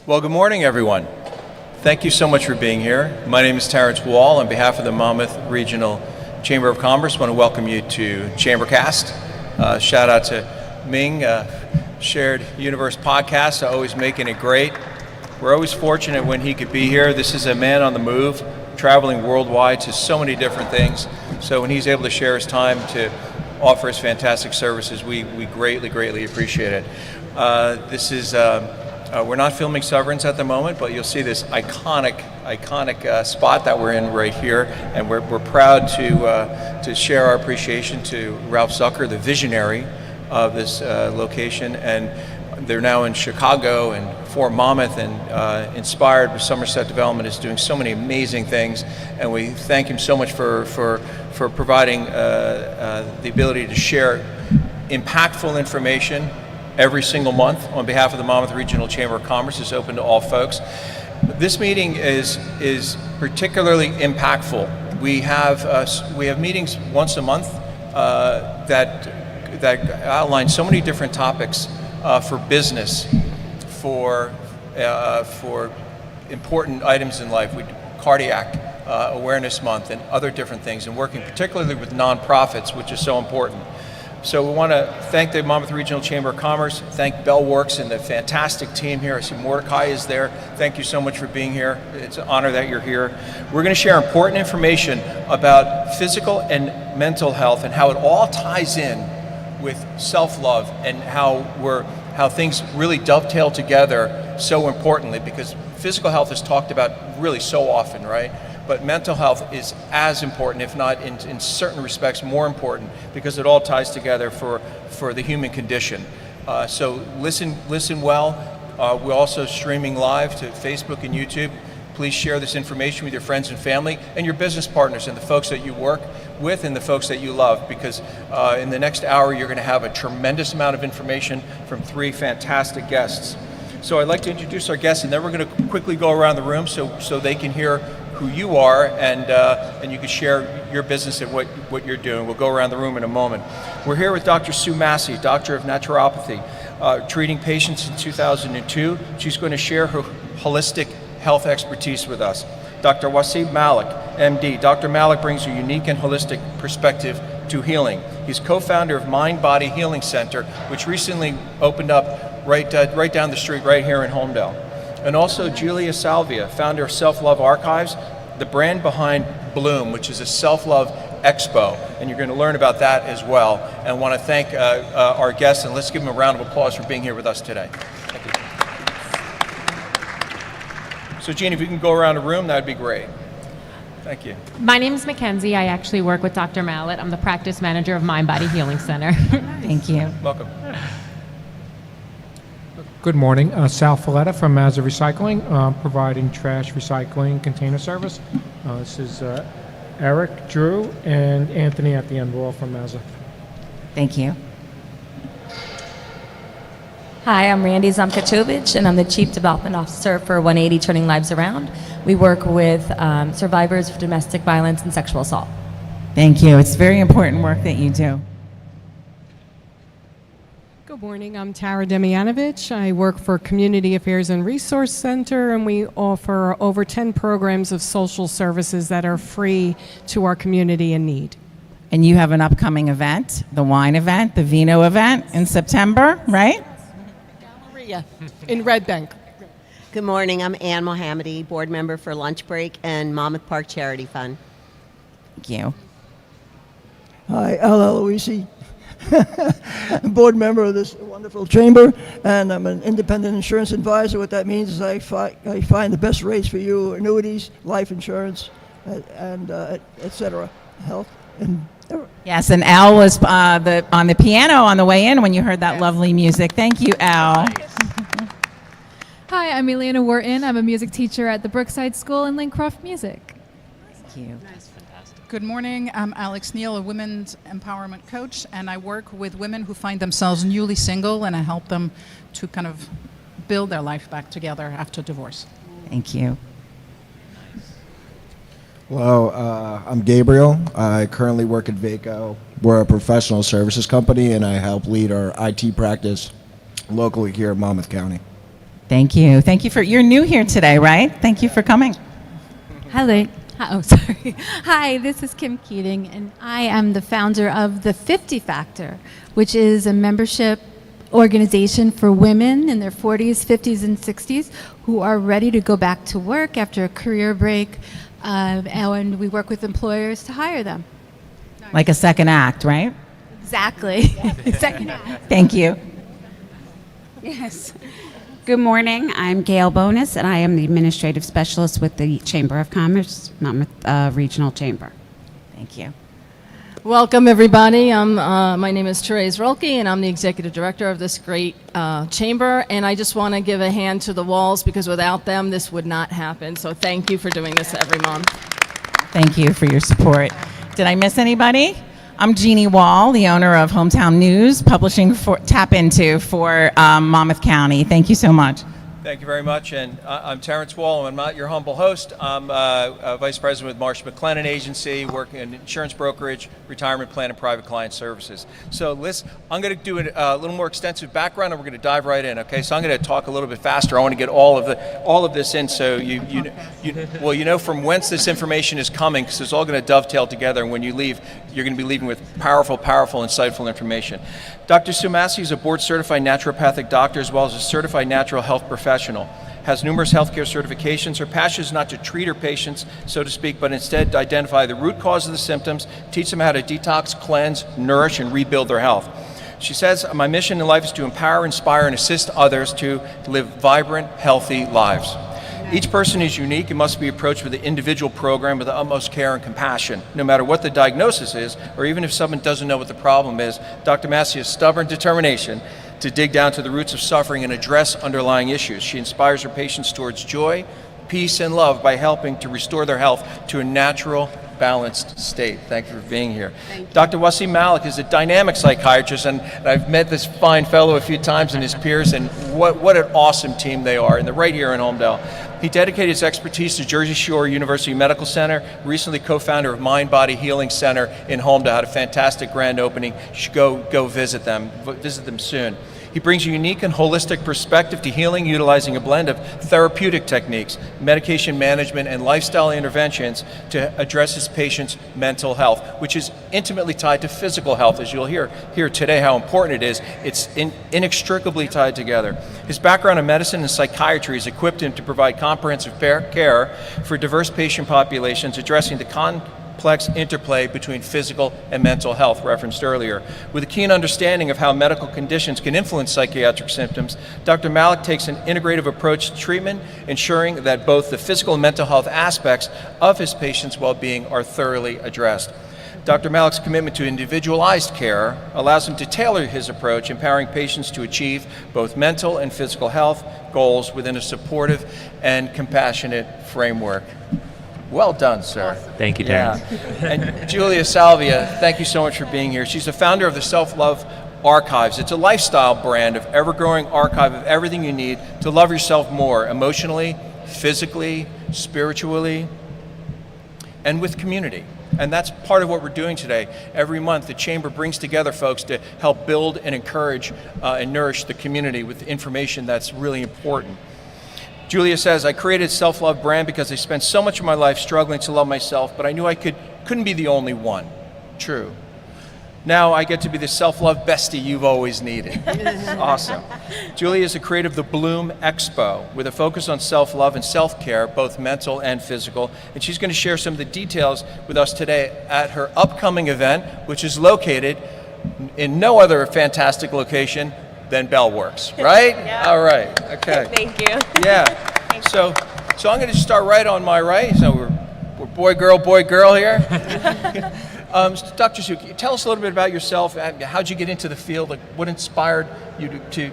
Well, good morning, everyone. Thank you so much for being here. My name is Terrence Wall. On behalf of the Monmouth Regional Chamber of Commerce, I want to welcome you to ChamberCast. Shout out to Ming, Shared Universe Podcast, always making it great. We're always fortunate when he could be here. This is a man on the move, traveling worldwide to so many different things. So when he's able to share his time to offer his fantastic services, we greatly appreciate it. We're not filming Severance at the moment, but you'll see this iconic spot that we're in right here, and we're proud to share our appreciation to Ralph Zucker, the visionary of this location, and they're now in Chicago and Fort Monmouth, and inspired with Somerset Development is doing so many amazing things, and we thank him so much for providing the ability to share impactful information every single month on behalf of the Monmouth Regional Chamber of Commerce. Is open to all folks. This meeting is particularly impactful. We have meetings once a month that outline so many different topics for business, for important items in life. We do Cardiac Awareness Month and other different things, and working particularly with nonprofits, which is so important. So we want to thank the Monmouth Regional Chamber of Commerce, thank Bellworks and the fantastic team here. I see Mordecai is there. Thank you so much for being here. It's an honor that you're here. We're going to share important information about physical and mental health and how it all ties in with self-love, and how things really dovetail together so importantly, because physical health is talked about really so often, right? But mental health is as important, if not in certain respects more important, because it all ties together for the human condition. So listen well. We're also streaming live to Facebook and YouTube. Please share this information with your friends and family and your business partners and the folks that you work with and the folks that you love, because in the next hour you're going to have a tremendous amount of information from three fantastic guests. So I'd like to introduce our guests, and then we're going to quickly go around the room so they can hear who you are, and you can share your business and what you're doing. We'll go around the room in a moment. We're here with Dr. Sue Massie, Doctor of Naturopathy, treating patients in 2002. She's going to share her holistic health expertise with us. Dr. Wasib Malik MD. Dr. Malik brings a unique and holistic perspective to healing. He's co-founder of Mind Body Healing Center, which recently opened up right down the street right here in Holmdel. And also Julia Salvia, founder of Self-Love Archives, the brand behind Bloom, which is a self-love expo, and you're going to learn about that as well. And I want to thank our guests, and let's give them a round of applause for being here with us today. Thank you. So Jean, if you can go around the room, that would be great. Thank you. My name is Mackenzie. I actually work with Dr. Mallet. I'm the practice manager of Mind Body Healing Center. Thank you. Welcome. Good morning. Sal Folletta from Mazza Recycling, providing trash recycling container service. This is Eric, Drew, and Anthony at the end. We're all from Mazza. Thank you. Hi, I'm Randy Zamkachovich, and I'm the Chief Development Officer for 180 Turning Lives Around. We work with survivors of domestic violence and sexual assault. Thank you. It's very important work that you do. Good morning. I'm Tara Demianovich. I work for Community Affairs and Resource Center, and we offer over 10 programs of social services that are free to our community in need. And you have an upcoming event, the wine event, the vino event in September, right? Galleria in Red Bank. Good morning. I'm Ann Mohammadi, board member for Lunch Break and Monmouth Park Charity Fund. Thank you. Hi, Al Aloisi. I'm board member of this wonderful chamber, and I'm an independent insurance advisor. What that means is I find the best rates for you, annuities, life insurance, and et cetera, health. And yes, and Al was on the piano on the way in when you heard that lovely music. Thank you, Al. Hi, I'm Elena Wharton. I'm a music teacher at the Brookside School in Lincroft Music. Thank you. Good morning. I'm Alex Neal, a women's empowerment coach, and I work with women who find themselves newly single, and I help them to kind of build their life back together after divorce. Thank you. Hello, I'm Gabriel. I currently work at Vaco. We're a professional services company, and I help lead our IT practice locally here in Monmouth County. Thank you. Thank you for, you're new here today, right? Thank you for coming. Hello. Oh, sorry. Hi, this is Kim Keating, and I am the founder of the 50 Factor, which is a membership organization for women in their 40s, 50s, and 60s who are ready to go back to work after a career break, and we work with employers to hire them. Like a second act, right? Exactly. Second act. Thank you. Yes. Good morning. I'm Gail Bonus, and I am the Administrative Specialist with the Chamber of Commerce, Monmouth Regional Chamber. Thank you. Welcome, everybody. My name is Therese Rolke, and I'm the Executive Director of this great chamber. And I just want to give a hand to the walls, because without them, this would not happen. So thank you for doing this every month. Thank you for your support. Did I miss anybody? I'm Jeannie Wall, the owner of Hometown News, publishing for Tap Into for Monmouth County. Thank you so much. Thank you very much. And I'm Terrence Wall. I'm not your humble host. I'm Vice President with Marsh McLennan Agency, working in insurance brokerage, retirement plan, and private client services. So I'm going to do a little more extensive background, and we're going to dive right in. Okay, so I'm going to talk a little bit faster. I want to get all of this in, so you know from whence this information is coming, because it's all going to dovetail together. And when you leave, you're going to be leaving with powerful, insightful information. Dr. Sue Massie is a board-certified naturopathic doctor as well as a certified natural health professional. Has numerous healthcare certifications. Her passion is not to treat her patients, so to speak, but instead to identify the root cause of the symptoms, teach them how to detox, cleanse, nourish, and rebuild their health. She says, my mission in life is to empower, inspire, and assist others to live vibrant, healthy lives. Each person is unique and must be approached with an individual program with the utmost care and compassion. No matter what the diagnosis is, or even if someone doesn't know what the problem is, Dr. Massie has stubborn determination to dig down to the roots of suffering and address underlying issues. She inspires her patients towards joy, peace, and love by helping to restore their health to a natural, balanced state. Thank you for being here. Dr. Wasib Malik is a dynamic psychiatrist, and I've met this fine fellow a few times and his peers, and what an awesome team they are, and they're right here in Holmdel. He dedicated his expertise to Jersey Shore University Medical Center, recently co-founder of Mind Body Healing Center in Holmdel, had a fantastic grand opening. You should go visit them soon. He brings a unique and holistic perspective to healing, utilizing a blend of therapeutic techniques, medication management, and lifestyle interventions to address his patients' mental health, which is intimately tied to physical health. As you'll hear today how important it is, it's inextricably tied together. His background in medicine and psychiatry has equipped him to provide comprehensive care for diverse patient populations, addressing the complex interplay between physical and mental health referenced earlier. With a keen understanding of how medical conditions can influence psychiatric symptoms, Dr. Malik takes an integrative approach to treatment, ensuring that both the physical and mental health aspects of his patients' well-being are thoroughly addressed. Dr. Malik's commitment to individualized care allows him to tailor his approach, empowering patients to achieve both mental and physical health goals within a supportive and compassionate framework. Well done, sir. Thank you, Terrence. Yeah. And Julia Salvia, thank you so much for being here. She's the founder of the Self-Love Archives. It's a lifestyle brand of ever-growing archive of everything you need to love yourself more emotionally, physically, spiritually, and with community. And that's part of what we're doing today. Every month, the Chamber brings together folks to help build and encourage and nourish the community with information that's really important. Julia says, I created Self-Love brand because I spent so much of my life struggling to love myself, but I knew I couldn't be the only one. True. Now I get to be the self-love bestie you've always needed. Awesome. Julia is the creator of the Bloom Expo with a focus on self-love and self-care, both mental and physical. And she's going to share some of the details with us today at her upcoming event, which is located in no other fantastic location than Bellworks, right? Yeah. All right. Okay. Thank you. Yeah. So I'm going to start right on my right. So we're boy, girl here. Dr. Sue, tell us a little bit about yourself. How'd you get into the field? Like, what inspired you to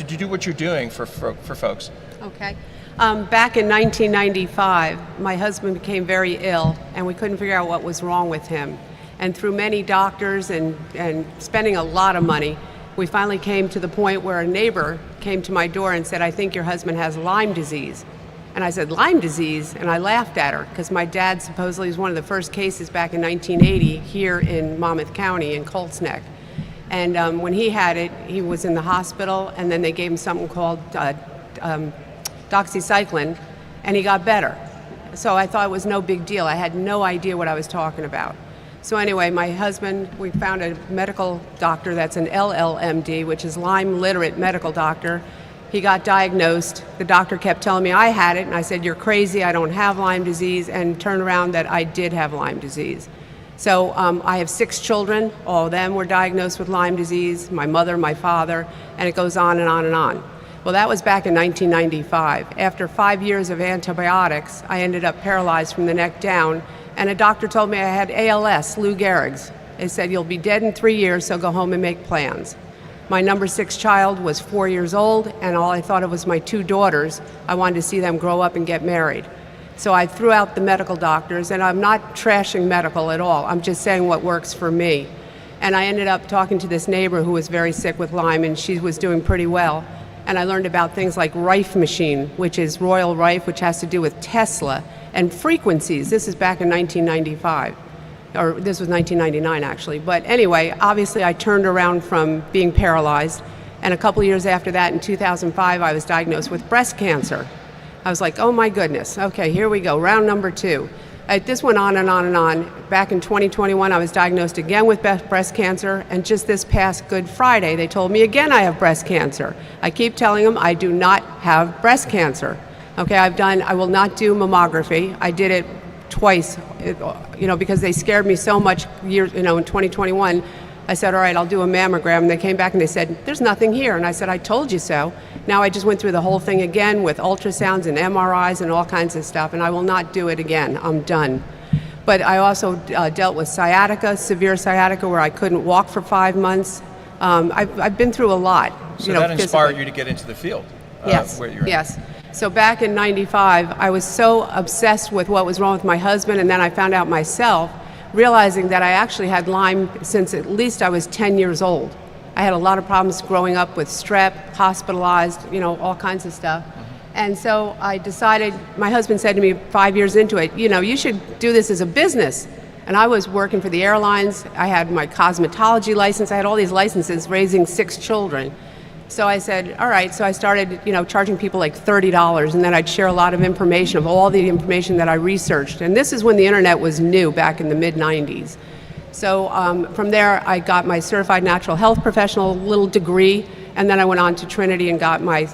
do what you're doing for folks? Okay. Back in 1995, my husband became very ill, and we couldn't figure out what was wrong with him. And through many doctors and spending a lot of money, we finally came to the point where a neighbor came to my door and said, I think your husband has Lyme disease. And I said, Lyme disease? And I laughed at her because my dad supposedly was one of the first cases back in 1980 here in Monmouth County in Colts Neck. And when he had it, he was in the hospital, and then they gave him something called doxycycline, and he got better. So I thought it was no big deal. I had no idea what I was talking about. So anyway, my husband, we found a medical doctor that's an LLMD, which is Lyme literate medical doctor. He got diagnosed. The doctor kept telling me I had it, and I said, "You're crazy, I don't have Lyme disease," and turned around that I did have Lyme disease. So I have 6 children. All of them were diagnosed with Lyme disease, my mother, my father, and it goes on and on and on. Well, that was back in 1995. After 5 years of antibiotics, I ended up paralyzed from the neck down, and a doctor told me I had ALS, Lou Gehrig's. They said, "You'll be dead in 3 years, so go home and make plans." My number 6 child was 4 years old, and all I thought of was my 2 daughters. I wanted to see them grow up and get married. So I threw out the medical doctors, and I'm not trashing medical at all. I'm just saying what works for me. And I ended up talking to this neighbor who was very sick with Lyme, and she was doing pretty well. And I learned about things like Rife machine, which is Royal Rife, which has to do with Tesla, and frequencies. This is back in 1995. Or this was 1999 actually. But anyway, obviously I turned around from being paralyzed, and a couple years after that, in 2005, I was diagnosed with breast cancer. I was like, oh my goodness, okay, here we go, round number 2. This went on and on and on. Back in 2021, I was diagnosed again with breast cancer, and just this past Good Friday, they told me again I have breast cancer. I keep telling them I do not have breast cancer. Okay, I will not do mammography. I did it twice, because they scared me so much in 2021. I said, all right, I'll do a mammogram. And they came back and they said, there's nothing here. And I said, I told you so. Now I just went through the whole thing again with ultrasounds and MRIs and all kinds of stuff, and I will not do it again. I'm done. But I also dealt with sciatica, severe sciatica, where I couldn't walk for 5 months. I've been through a lot. So that inspired you to get into the field. Yes, where you're in. yes. So back in 95, I was so obsessed with what was wrong with my husband, and then I found out myself, realizing that I actually had Lyme since at least I was 10 years old. I had a lot of problems growing up with strep, hospitalized, all kinds of stuff. And so I decided, my husband said to me 5 years into it, you should do this as a business. And I was working for the airlines. I had my cosmetology license. I had all these licenses, raising 6 children. So I said, all right. So I started, charging people like $30, and then I'd share a lot of information, of all the information that I researched. And this is when the internet was new, back in the mid-90s. So from there, I got my certified natural health professional little degree, and then I went on to Trinity and got my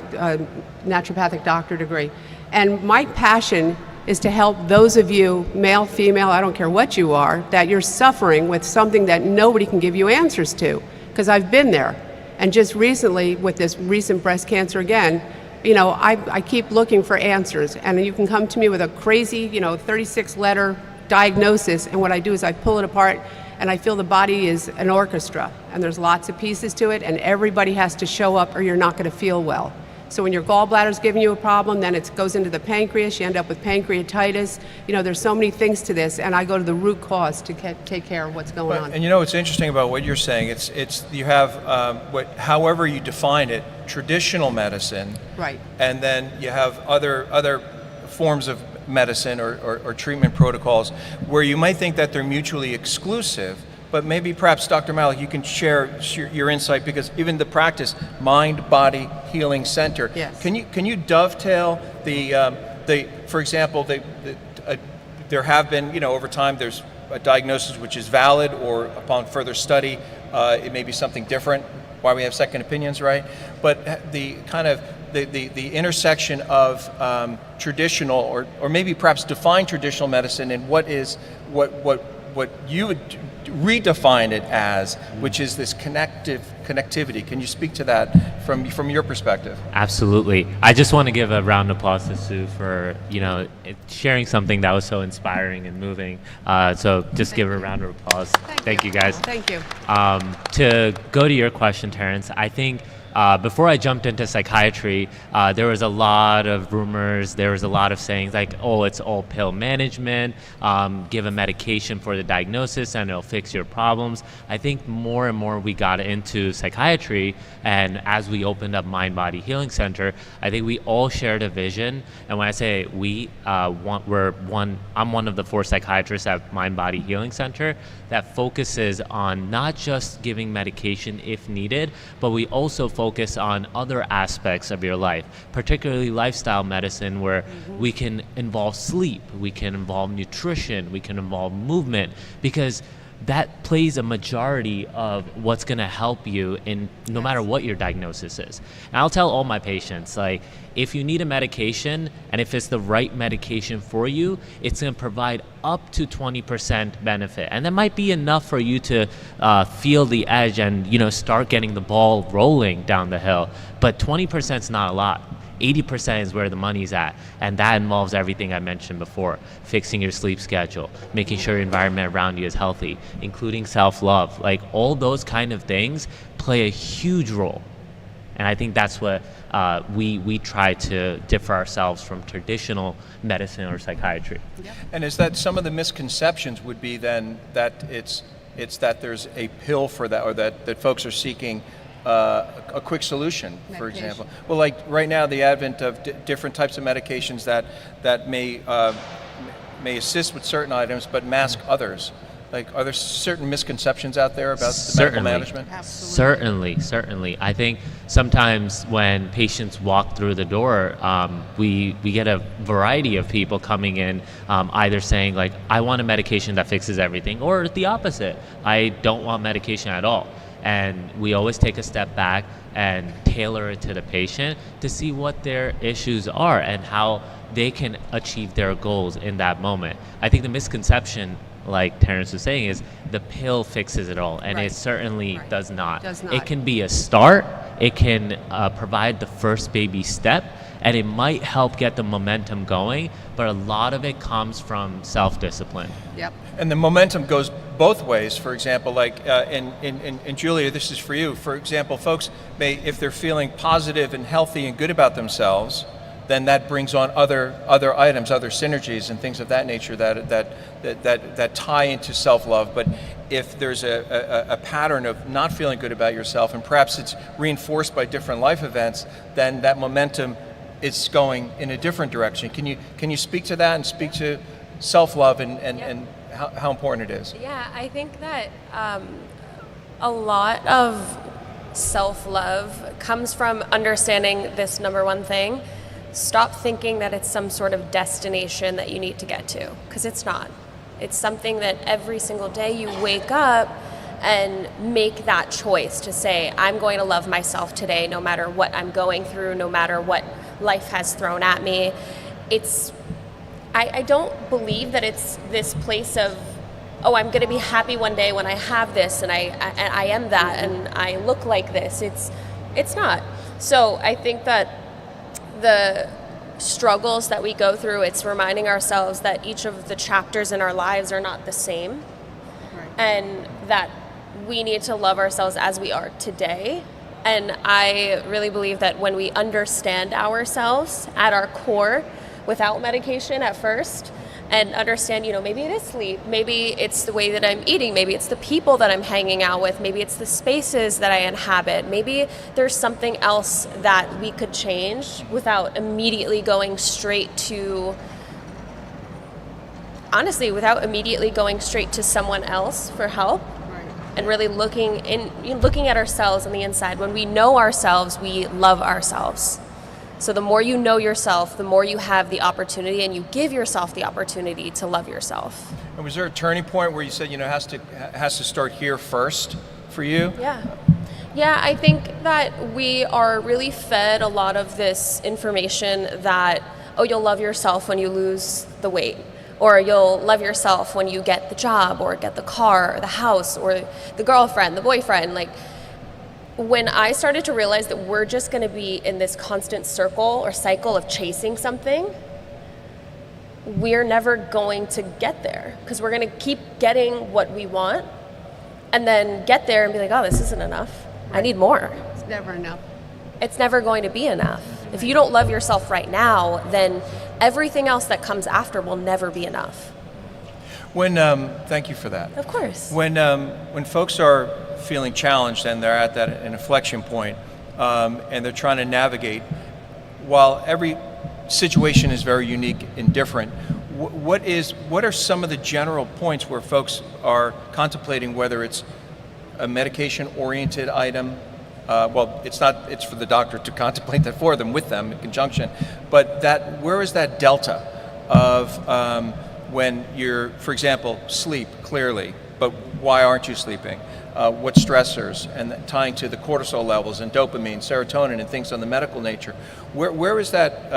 naturopathic doctor degree. And my passion is to help those of you, male, female, I don't care what you are, that you're suffering with something that nobody can give you answers to, because I've been there. And just recently, with this recent breast cancer again, I keep looking for answers. And you can come to me with a crazy, 36-letter diagnosis, and what I do is I pull it apart, and I feel the body is an orchestra, and there's lots of pieces to it, and everybody has to show up or you're not going to feel well. So when your gallbladder's giving you a problem, then it goes into the pancreas, you end up with pancreatitis. There's so many things to this, and I go to the root cause to take care of what's going on. And what's interesting about what you're saying, it's you have, however you define it, traditional medicine. Right. And then you have other forms of medicine or treatment protocols where you might think that they're mutually exclusive, but maybe perhaps Dr. Malik, you can share your insight, because even the practice, Mind Body Healing Center, yes. Can you dovetail for example, there have been, over time, there's a diagnosis which is valid, or upon further study, it may be something different, why we have second opinions, right? But the kind of the intersection of traditional or maybe perhaps defined traditional medicine and what you would redefine it as, which is this connectivity. Can you speak to that from your perspective? Absolutely. I just want to give a round of applause to Sue for sharing something that was so inspiring and moving. So just give her a round of applause. Thank you guys. Thank you. To go to your question, Terrence, I think before I jumped into psychiatry, there was a lot of rumors, there was a lot of sayings like, oh, it's all pill management, give a medication for the diagnosis and it'll fix your problems. I think more and more we got into psychiatry, and as we opened up Mind Body Healing Center, I think we all shared a vision. And when I say we, I'm one of the 4 psychiatrists at Mind Body Healing Center that focuses on not just giving medication if needed, but we also focus on other aspects of your life, particularly lifestyle medicine, where we can involve sleep, we can involve nutrition, we can involve movement, because that plays a majority of what's going to help you in no matter what your diagnosis is. And I'll tell all my patients, like, if you need a medication and if it's the right medication for you, it's going to provide up to 20% benefit. And that might be enough for you to feel the edge and, you know, start getting the ball rolling down the hill. But 20% is not a lot. 80% is where the money's at, and that involves everything I mentioned before: fixing your sleep schedule, making sure your environment around you is healthy, including self-love. Like, all those kind of things play a huge role, and I think that's what we try to differ ourselves from traditional medicine or psychiatry. And is that some of the misconceptions would be then that it's that there's a pill for that, or that folks are seeking a quick solution, for example? Well, like right now, the advent of different types of medications that may assist with certain items but mask others. Like, are there certain misconceptions out there about the medical management? Certainly. I think sometimes when patients walk through the door, we get a variety of people coming in, either saying, like, I want a medication that fixes everything, or the opposite, I don't want medication at all. And we always take a step back and tailor it to the patient to see what their issues are and how they can achieve their goals in that moment. I think the misconception, like Terrence was saying, is the pill fixes it all, and it certainly does not. It can be a start, it can provide the first baby step, and it might help get the momentum going, but a lot of it comes from self-discipline. Yep. And the momentum goes both ways. For example, like in Julia, this is for you. For example, folks may, if they're feeling positive and healthy and good about themselves, then that brings on other items, other synergies and things of that nature that tie into self-love. But if there's a pattern of not feeling good about yourself, and perhaps it's reinforced by different life events, then that momentum is going in a different direction. Can you speak to that and speak to self-love and how important it is? Yeah, I think that a lot of self-love comes from understanding this number one thing. Stop thinking that it's some sort of destination that you need to get to, because it's not. It's something that every single day you wake up and make that choice to say, I'm going to love myself today, no matter what I'm going through, no matter what life has thrown at me. I don't believe that it's this place of, oh, I'm going to be happy one day when I have this and I am that and I look like this. It's not. So I think that the struggles that we go through, it's reminding ourselves that each of the chapters in our lives are not the same, and that we need to love ourselves as we are today. And I really believe that when we understand ourselves at our core, without medication at first, and understand, maybe it is sleep, maybe it's the way that I'm eating, maybe it's the people that I'm hanging out with, maybe it's the spaces that I inhabit, maybe there's something else that we could change without immediately going straight to, someone else for help. And really looking at ourselves on the inside. When we know ourselves, we love ourselves. So the more you know yourself, the more you have the opportunity, and you give yourself the opportunity to love yourself. And was there a turning point where you said, has to start here first for you? Yeah, I think that we are really fed a lot of this information that, oh, you'll love yourself when you lose the weight, or you'll love yourself when you get the job or get the car or the house or the girlfriend, the boyfriend. Like, when I started to realize that we're just going to be in this constant circle or cycle of chasing something, we're never going to get there, because we're going to keep getting what we want and then get there and be like, oh, this isn't enough. I need more. It's never enough. It's never going to be enough. If you don't love yourself right now, then everything else that comes after will never be enough. Thank you for that. Of course. When folks are feeling challenged and they're at an inflection point, and they're trying to navigate, while every situation is very unique and different, what are some of the general points where folks are contemplating whether it's a medication-oriented item, Well, it's for the doctor to contemplate that for them, with them in conjunction. But where is that delta of when you're, for example, sleep clearly, but why aren't you sleeping? What stressors, and tying to the cortisol levels and dopamine, serotonin, and things on the medical nature. Where is that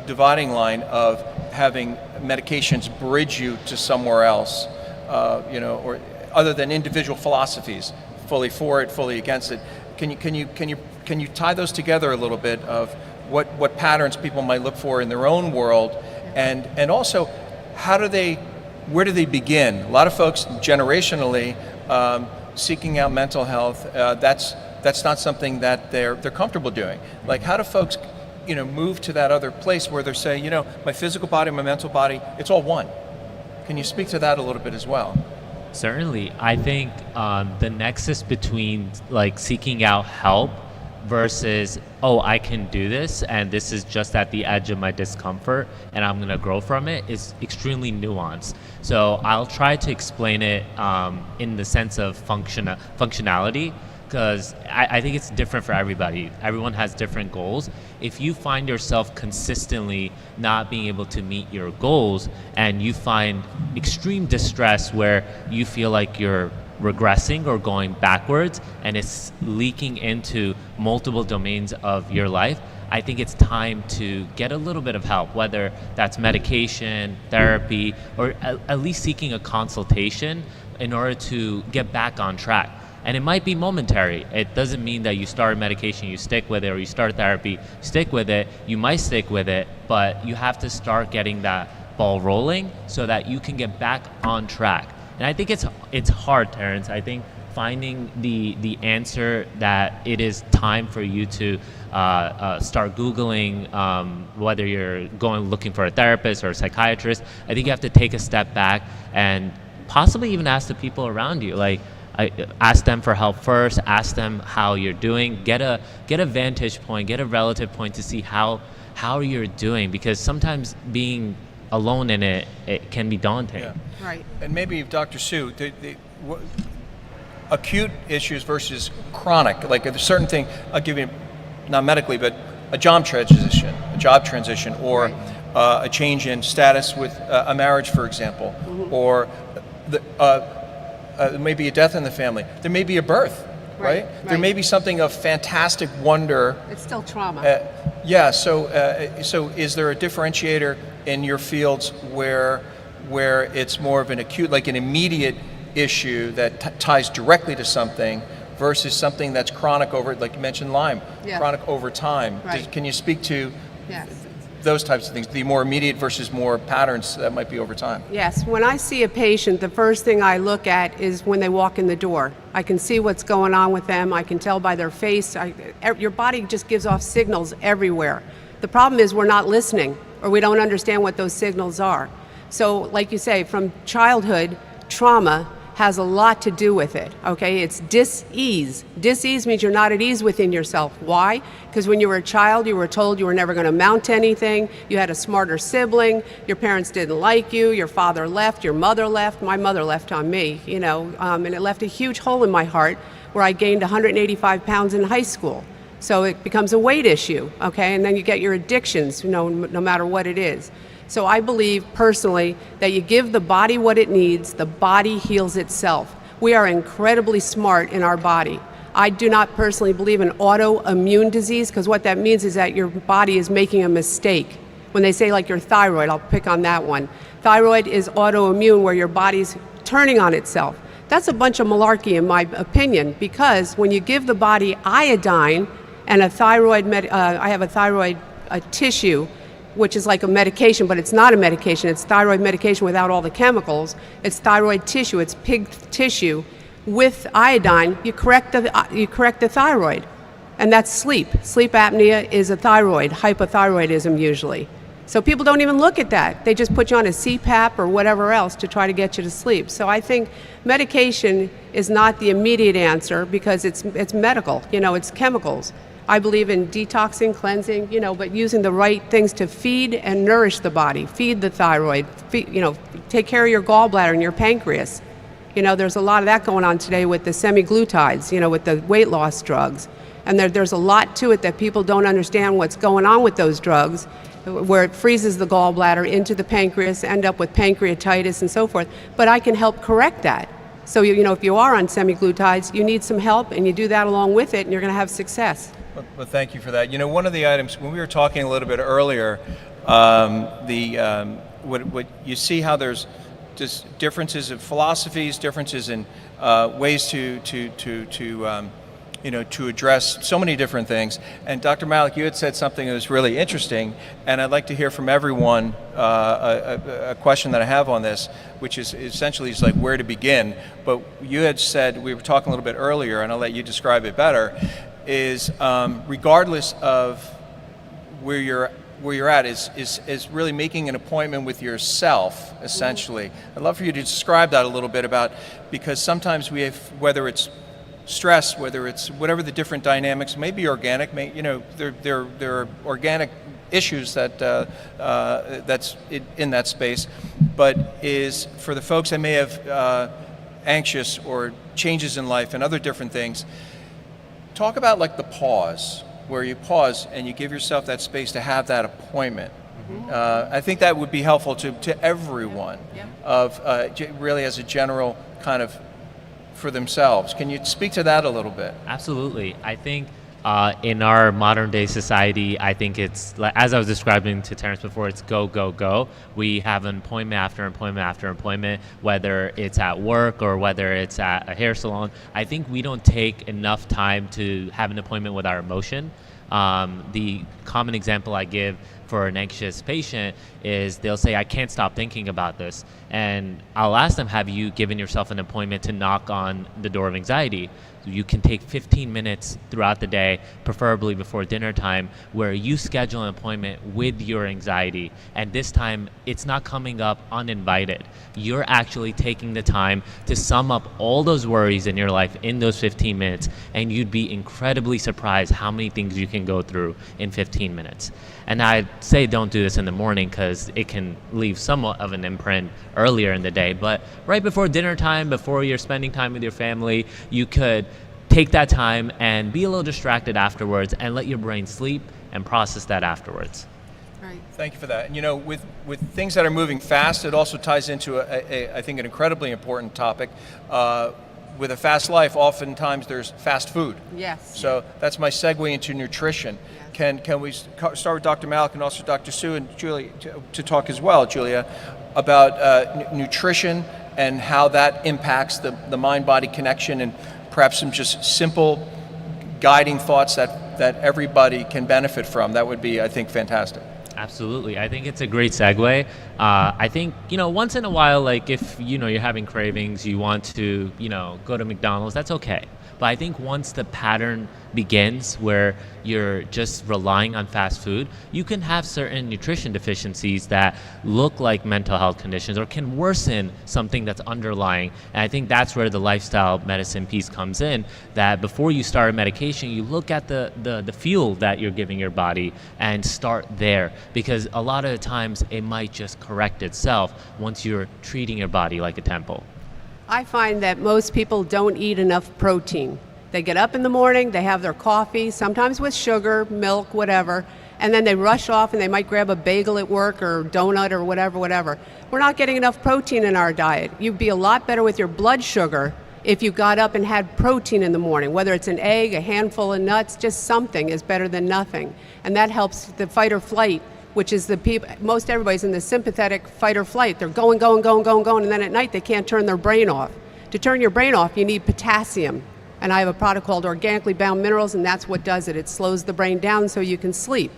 dividing line of having medications bridge you to somewhere else, or other than individual philosophies, fully for it, fully against it? Can you tie those together a little bit of what patterns people might look for in their own world, and also where do they begin? A lot of folks generationally seeking out mental health, that's not something that they're comfortable doing. Like, how do folks move to that other place where they're saying, my physical body, my mental body, it's all one? Can you speak to that a little bit as well? Certainly. I think the nexus between like seeking out help versus, I can do this and this is just at the edge of my discomfort and I'm going to grow from it, is extremely nuanced. So I'll try to explain it in the sense of functionality, because I think it's different for everybody. Everyone has different goals. If you find yourself consistently not being able to meet your goals and you find extreme distress where you feel like you're regressing or going backwards and it's leaking into multiple domains of your life, I think it's time to get a little bit of help, whether that's medication, therapy, or at least seeking a consultation in order to get back on track. And it might be momentary. It doesn't mean that you start medication, you stick with it, or you start therapy, stick with it. You might stick with it, but you have to start getting that ball rolling so that you can get back on track. And I think it's hard, Terrence. I think finding the answer that it is time for you to start Googling whether you're looking for a therapist or a psychiatrist. I think you have to take a step back and possibly even ask the people around you. Like, ask them for help first, ask them how you're doing, get a vantage point, get a relative point to see how you're doing, because sometimes being alone in it can be daunting. Yeah. Right. And maybe Dr. Sue, acute issues versus chronic, like a certain thing, I'll give you, not medically, but a job transition, or a change in status with a marriage, for example, or maybe a death in the family. There may be a birth, right? There may be something of fantastic wonder. It's still trauma. So is there a differentiator in your fields where it's more of an acute, like an immediate issue that ties directly to something, versus something that's chronic over, like you mentioned Lyme, chronic over time? Can you speak to those types of things, the more immediate versus more patterns that might be over time? Yes, when I see a patient, the first thing I look at is when they walk in the door. I can see what's going on with them. I can tell by their face. Your body just gives off signals everywhere. The problem is we're not listening, or we don't understand what those signals are. So like you say, from childhood, trauma has a lot to do with it, okay? It's dis-ease. Dis-ease means you're not at ease within yourself. Why? Because when you were a child, you were told you were never going to amount to anything. You had a smarter sibling. Your parents didn't like you. Your father left. Your mother left. My mother left on me, and it left a huge hole in my heart where I gained 185 pounds in high school. So it becomes a weight issue, okay? And then you get your addictions, no matter what it is. So I believe personally that you give the body what it needs, the body heals itself. We are incredibly smart in our body. I do not personally believe in autoimmune disease, because what that means is that your body is making a mistake. When they say like your thyroid, I'll pick on that one. Thyroid is autoimmune, where your body's turning on itself. That's a bunch of malarkey in my opinion, because when you give the body iodine and a thyroid, I have a thyroid tissue, which is like a medication, but it's not a medication. It's thyroid medication without all the chemicals. It's thyroid tissue. It's pig tissue. With iodine, you correct the thyroid, and that's sleep. Sleep apnea is a thyroid, hypothyroidism usually. So people don't even look at that. They just put you on a CPAP or whatever else to try to get you to sleep. So I think medication is not the immediate answer, because it's medical. It's chemicals. I believe in detoxing, cleansing, but using the right things to feed and nourish the body. Feed the thyroid, take care of your gallbladder and your pancreas. You know, there's a lot of that going on today with the semaglutides, you know, with the weight loss drugs. And there's a lot to it that people don't understand what's going on with those drugs, where it freezes the gallbladder into the pancreas, end up with pancreatitis and so forth. But I can help correct that. So, you know, if you are on semaglutides, you need some help, and you do that along with it, and you're going to have success. Well, thank you for that. You know, one of the items, when we were talking a little bit earlier, what you see how there's just differences of philosophies, differences in ways to address so many different things. And Dr. Malik, you had said something that was really interesting, and I'd like to hear from everyone a question that I have on this, which is essentially like where to begin. But you had said, we were talking a little bit earlier, and I'll let you describe it better, is regardless of where you're at is really making an appointment with yourself, essentially. I'd love for you to describe that a little bit because sometimes we have, whether it's stress, whether it's whatever the different dynamics, maybe organic, there are organic issues that's in that space, but is for the folks that may have anxious or changes in life and other different things, talk about like the pause, where you pause and you give yourself that space to have that appointment. I think that would be helpful to everyone, really as a general kind of for themselves. Can you speak to that a little bit? Absolutely. I think in our modern day society, I think it's, as I was describing to Terrence before, it's go, go, go. We have an appointment after appointment after appointment, whether it's at work or whether it's at a hair salon. I think we don't take enough time to have an appointment with our emotion. The common example I give for an anxious patient is they'll say, I can't stop thinking about this. And I'll ask them, have you given yourself an appointment to knock on the door of anxiety? You can take 15 minutes throughout the day, preferably before dinner time, where you schedule an appointment with your anxiety. And this time, it's not coming up uninvited. You're actually taking the time to sum up all those worries in your life in those 15 minutes, and you'd be incredibly surprised how many things you can go through in 15 minutes. And I'd say don't do this in the morning because it can leave somewhat of an imprint earlier in the day. But right before dinner time, before you're spending time with your family, you could take that time and be a little distracted afterwards and let your brain sleep and process that afterwards. Right. Thank you for that. And you know, with things that are moving fast, it also ties into I think an incredibly important topic. With a fast life, oftentimes there's fast food. Yes. So that's my segue into nutrition. Yes. Can we start with Dr. Malik and also Dr. Sue and Julie to talk as well, Julia, about nutrition and how that impacts the mind-body connection, and perhaps some just simple guiding thoughts that everybody can benefit from. That would be, I think, fantastic. Absolutely. I think it's a great segue. I think, once in a while, like if, you're having cravings, you want to, go to McDonald's, that's okay. But I think once the pattern begins where you're just relying on fast food, you can have certain nutrition deficiencies that look like mental health conditions or can worsen something that's underlying. And I think that's where the lifestyle medicine piece comes in, that before you start a medication, you look at the fuel that you're giving your body and start there, because a lot of the times it might just correct itself once you're treating your body like a temple. I find that most people don't eat enough protein. They get up in the morning, they have their coffee, sometimes with sugar, milk, whatever, and then they rush off and they might grab a bagel at work or donut or whatever. We're not getting enough protein in our diet. You'd be a lot better with your blood sugar if you got up and had protein in the morning, whether it's an egg, a handful of nuts, just something is better than nothing. And that helps the fight or flight, which is most everybody's in the sympathetic fight or flight. They're going, and then at night they can't turn their brain off. To turn your brain off, you need potassium. And I have a product called Organically Bound Minerals, and that's what does it. It slows the brain down so you can sleep.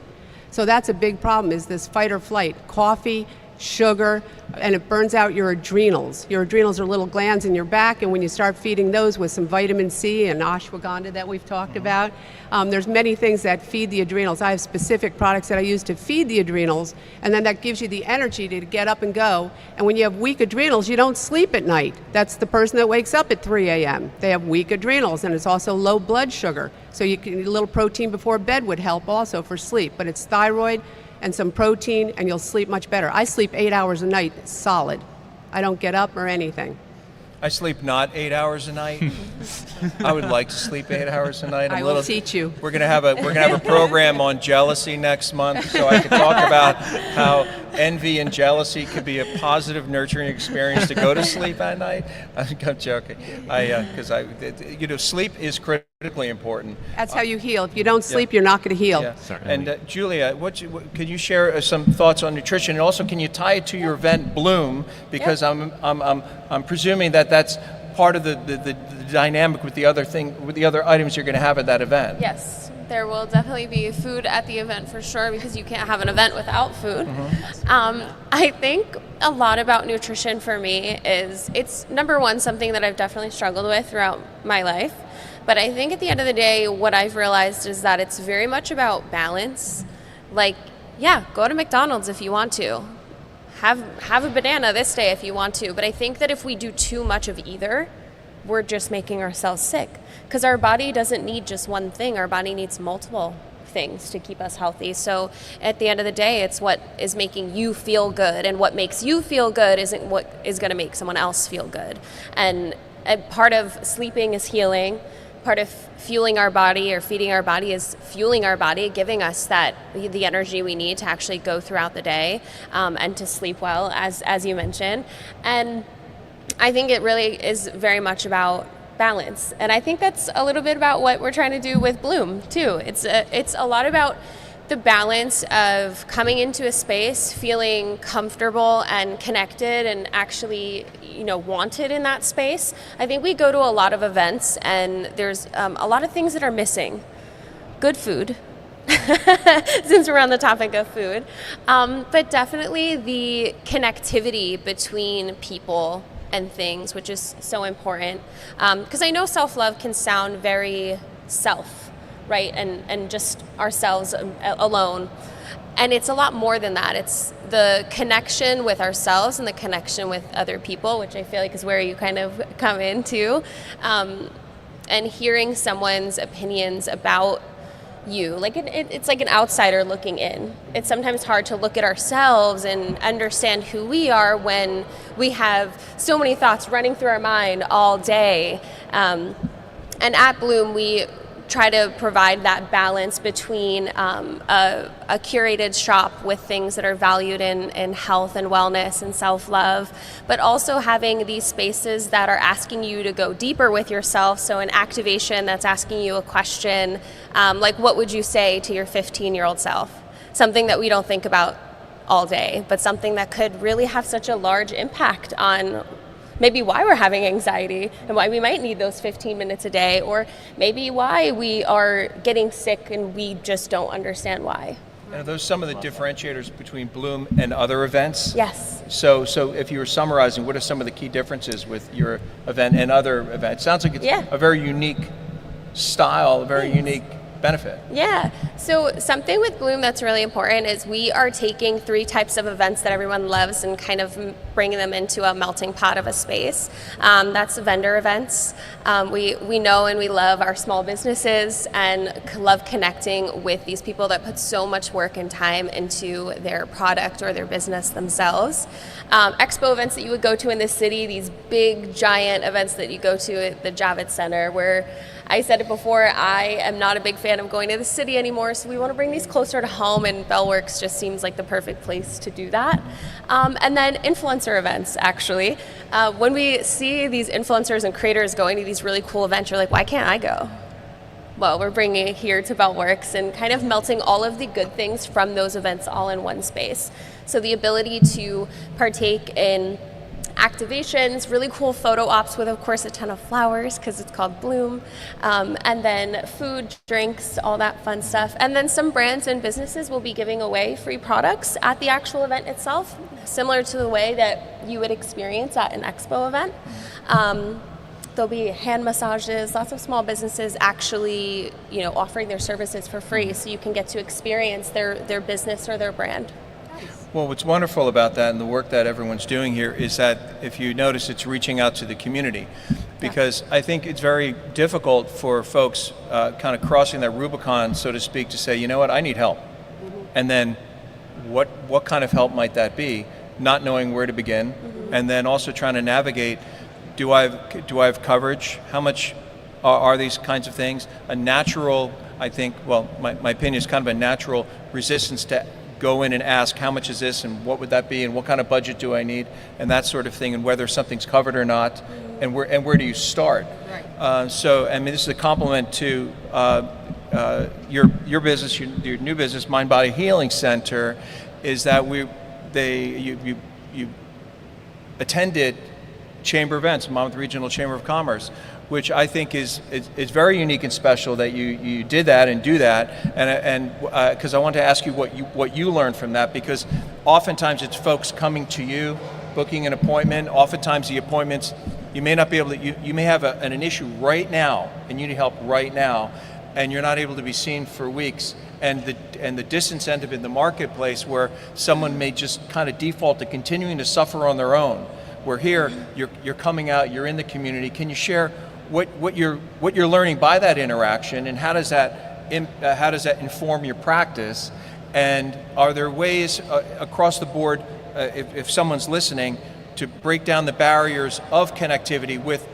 So that's a big problem, is this fight or flight. Coffee, sugar, and it burns out your adrenals. Your adrenals are little glands in your back, and when you start feeding those with some vitamin C and ashwagandha that we've talked about, there's many things that feed the adrenals. I have specific products that I use to feed the adrenals, and then that gives you the energy to get up and go. And when you have weak adrenals, you don't sleep at night. That's the person that wakes up at 3 a.m. They have weak adrenals, and it's also low blood sugar. So a little protein before bed would help also for sleep, but it's thyroid and some protein, and you'll sleep much better. I sleep 8 hours a night, solid. I don't get up or anything. I sleep not 8 hours a night. I would like to sleep 8 hours a night. I will teach you. We're gonna have a program on jealousy next month, so I can talk about how envy and jealousy could be a positive, nurturing experience to go to sleep at night. I'm joking. Sleep is critically important. That's how you heal. If you don't sleep, you're not going to heal. Yeah. And Julia, could you share some thoughts on nutrition, and also can you tie it to your event Bloom, because I'm presuming that that's part of the dynamic with the other items you're going to have at that event. Yes, there will definitely be food at the event for sure, because you can't have an event without food. I think a lot about nutrition for me is, it's number one, something that I've definitely struggled with throughout my life. But I think at the end of the day, what I've realized is that it's very much about balance. Like, yeah, go to McDonald's if you want to. Have a banana this day if you want to. But I think that if we do too much of either, we're just making ourselves sick. Because our body doesn't need just one thing. Our body needs multiple things to keep us healthy. So at the end of the day, it's what is making you feel good. And what makes you feel good isn't what is going to make someone else feel good. And part of sleeping is healing. Part of fueling our body or feeding our body is fueling our body, giving us the energy we need to actually go throughout the day and to sleep well, as you mentioned. And I think it really is very much about balance. And I think that's a little bit about what we're trying to do with Bloom too. It's a lot about the balance of coming into a space, feeling comfortable and connected and actually, wanted in that space. I think we go to a lot of events and there's a lot of things that are missing. Good food, since we're on the topic of food, but definitely the connectivity between people and things, which is so important. Because I know self-love can sound very right? And just ourselves alone. And it's a lot more than that. It's the connection with ourselves and the connection with other people, which I feel like is where you kind of come into. And hearing someone's opinions about you. Like it's like an outsider looking in. It's sometimes hard to look at ourselves and understand who we are when we have so many thoughts running through our mind all day. And at Bloom, we try to provide that balance between a curated shop with things that are valued in health and wellness and self-love, but also having these spaces that are asking you to go deeper with yourself. So an activation that's asking you a question, like what would you say to your 15-year-old self? Something that we don't think about all day, but something that could really have such a large impact on maybe why we're having anxiety and why we might need those 15 minutes a day, or maybe why we are getting sick and we just don't understand why. And are those some of the differentiators between Bloom and other events? Yes. So if you were summarizing, what are some of the key differences with your event and other events? Sounds like it's a very unique style, a very unique benefit. Yeah. So something with Bloom that's really important is we are taking 3 types of events that everyone loves and kind of bringing them into a melting pot of a space. That's vendor events. We know and we love our small businesses and love connecting with these people that put so much work and time into their product or their business themselves. Expo events that you would go to in the city, these big giant events that you go to at the Javits Center, where I said it before, I am not a big fan of going to the city anymore, so we want to bring these closer to home, and Bellworks just seems like the perfect place to do that. And then influencer events, actually. When we see these influencers and creators going to these really cool events, you're like, why can't I go? Well, we're bringing it here to Bellworks and kind of melting all of the good things from those events all in one space. So the ability to partake in activations, really cool photo ops with, of course, a ton of flowers because it's called Bloom, and then food, drinks, all that fun stuff. And then some brands and businesses will be giving away free products at the actual event itself, similar to the way that you would experience at an expo event. There'll be hand massages, lots of small businesses actually, offering their services for free, so you can get to experience their business or their brand. Well, what's wonderful about that and the work that everyone's doing here is that, if you notice, it's reaching out to the community, because I think it's very difficult for folks kind of crossing that Rubicon, so to speak, to say, you know what, I need help. And then what kind of help might that be? Not knowing where to begin, and then also trying to navigate do I have coverage? How much are these kinds of things? A natural, I think, well, my opinion is kind of a natural resistance to go in and ask how much is this and what would that be and what kind of budget do I need and that sort of thing, and whether something's covered or not, and where do you start? Right. So I mean, this is a compliment to your business, your new business, Mind Body Healing Center, is that you attended chamber events, Monmouth Regional Chamber of Commerce, which I think is very unique and special that you did that and do that, and because I want to ask you what you learned from that, because oftentimes it's folks coming to you, booking an appointment. Oftentimes the appointments, you may not be able to, you may have an issue right now and you need help right now, and you're not able to be seen for weeks. And the disincentive in the marketplace where someone may just kind of default to continuing to suffer on their own. Where here, you're coming out, you're in the community. Can you share what you're learning by that interaction, and how does that inform your practice? And are there ways across the board, if someone's listening, to break down the barriers of connectivity with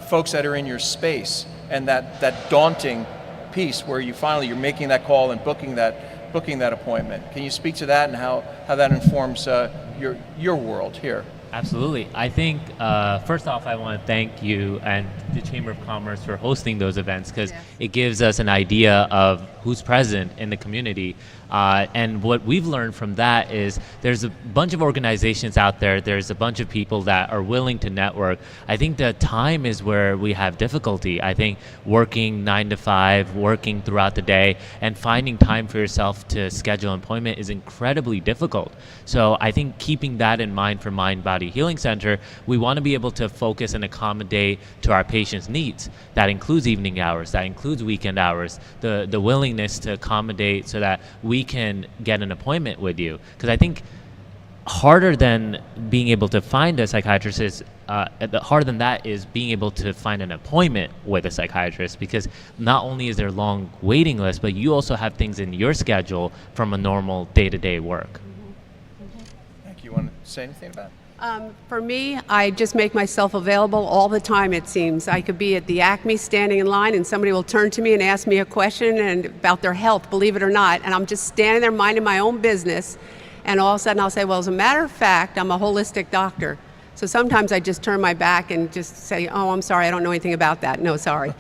folks that are in your space, and that daunting piece where you're making that call and booking that appointment? Can you speak to that and how that informs your world here? Absolutely. I think, first off, I want to thank you and the Chamber of Commerce for hosting those events, because it gives us an idea of who's present in the community. And what we've learned from that is there's a bunch of organizations out there, there's a bunch of people that are willing to network. I think the time is where we have difficulty. I think working 9 to 5, working throughout the day, and finding time for yourself to schedule an appointment is incredibly difficult. So I think keeping that in mind for Mind Body Healing Center, we want to be able to focus and accommodate to our patients' needs. That includes evening hours, that includes weekend hours, the willingness to accommodate so that we can get an appointment with you. Because I think harder than being able to find a psychiatrist is, harder than that is being able to find an appointment with a psychiatrist, because not only is there a long waiting list, but you also have things in your schedule from a normal day-to-day work. Thank you. Want to say anything about it? For me, I just make myself available all the time, it seems. I could be at the Acme standing in line and somebody will turn to me and ask me a question and about their health, believe it or not, and I'm just standing there minding my own business, and all of a sudden I'll say, well, as a matter of fact, I'm a holistic doctor. So sometimes I just turn my back and just say, oh, I'm sorry, I don't know anything about that. No, sorry.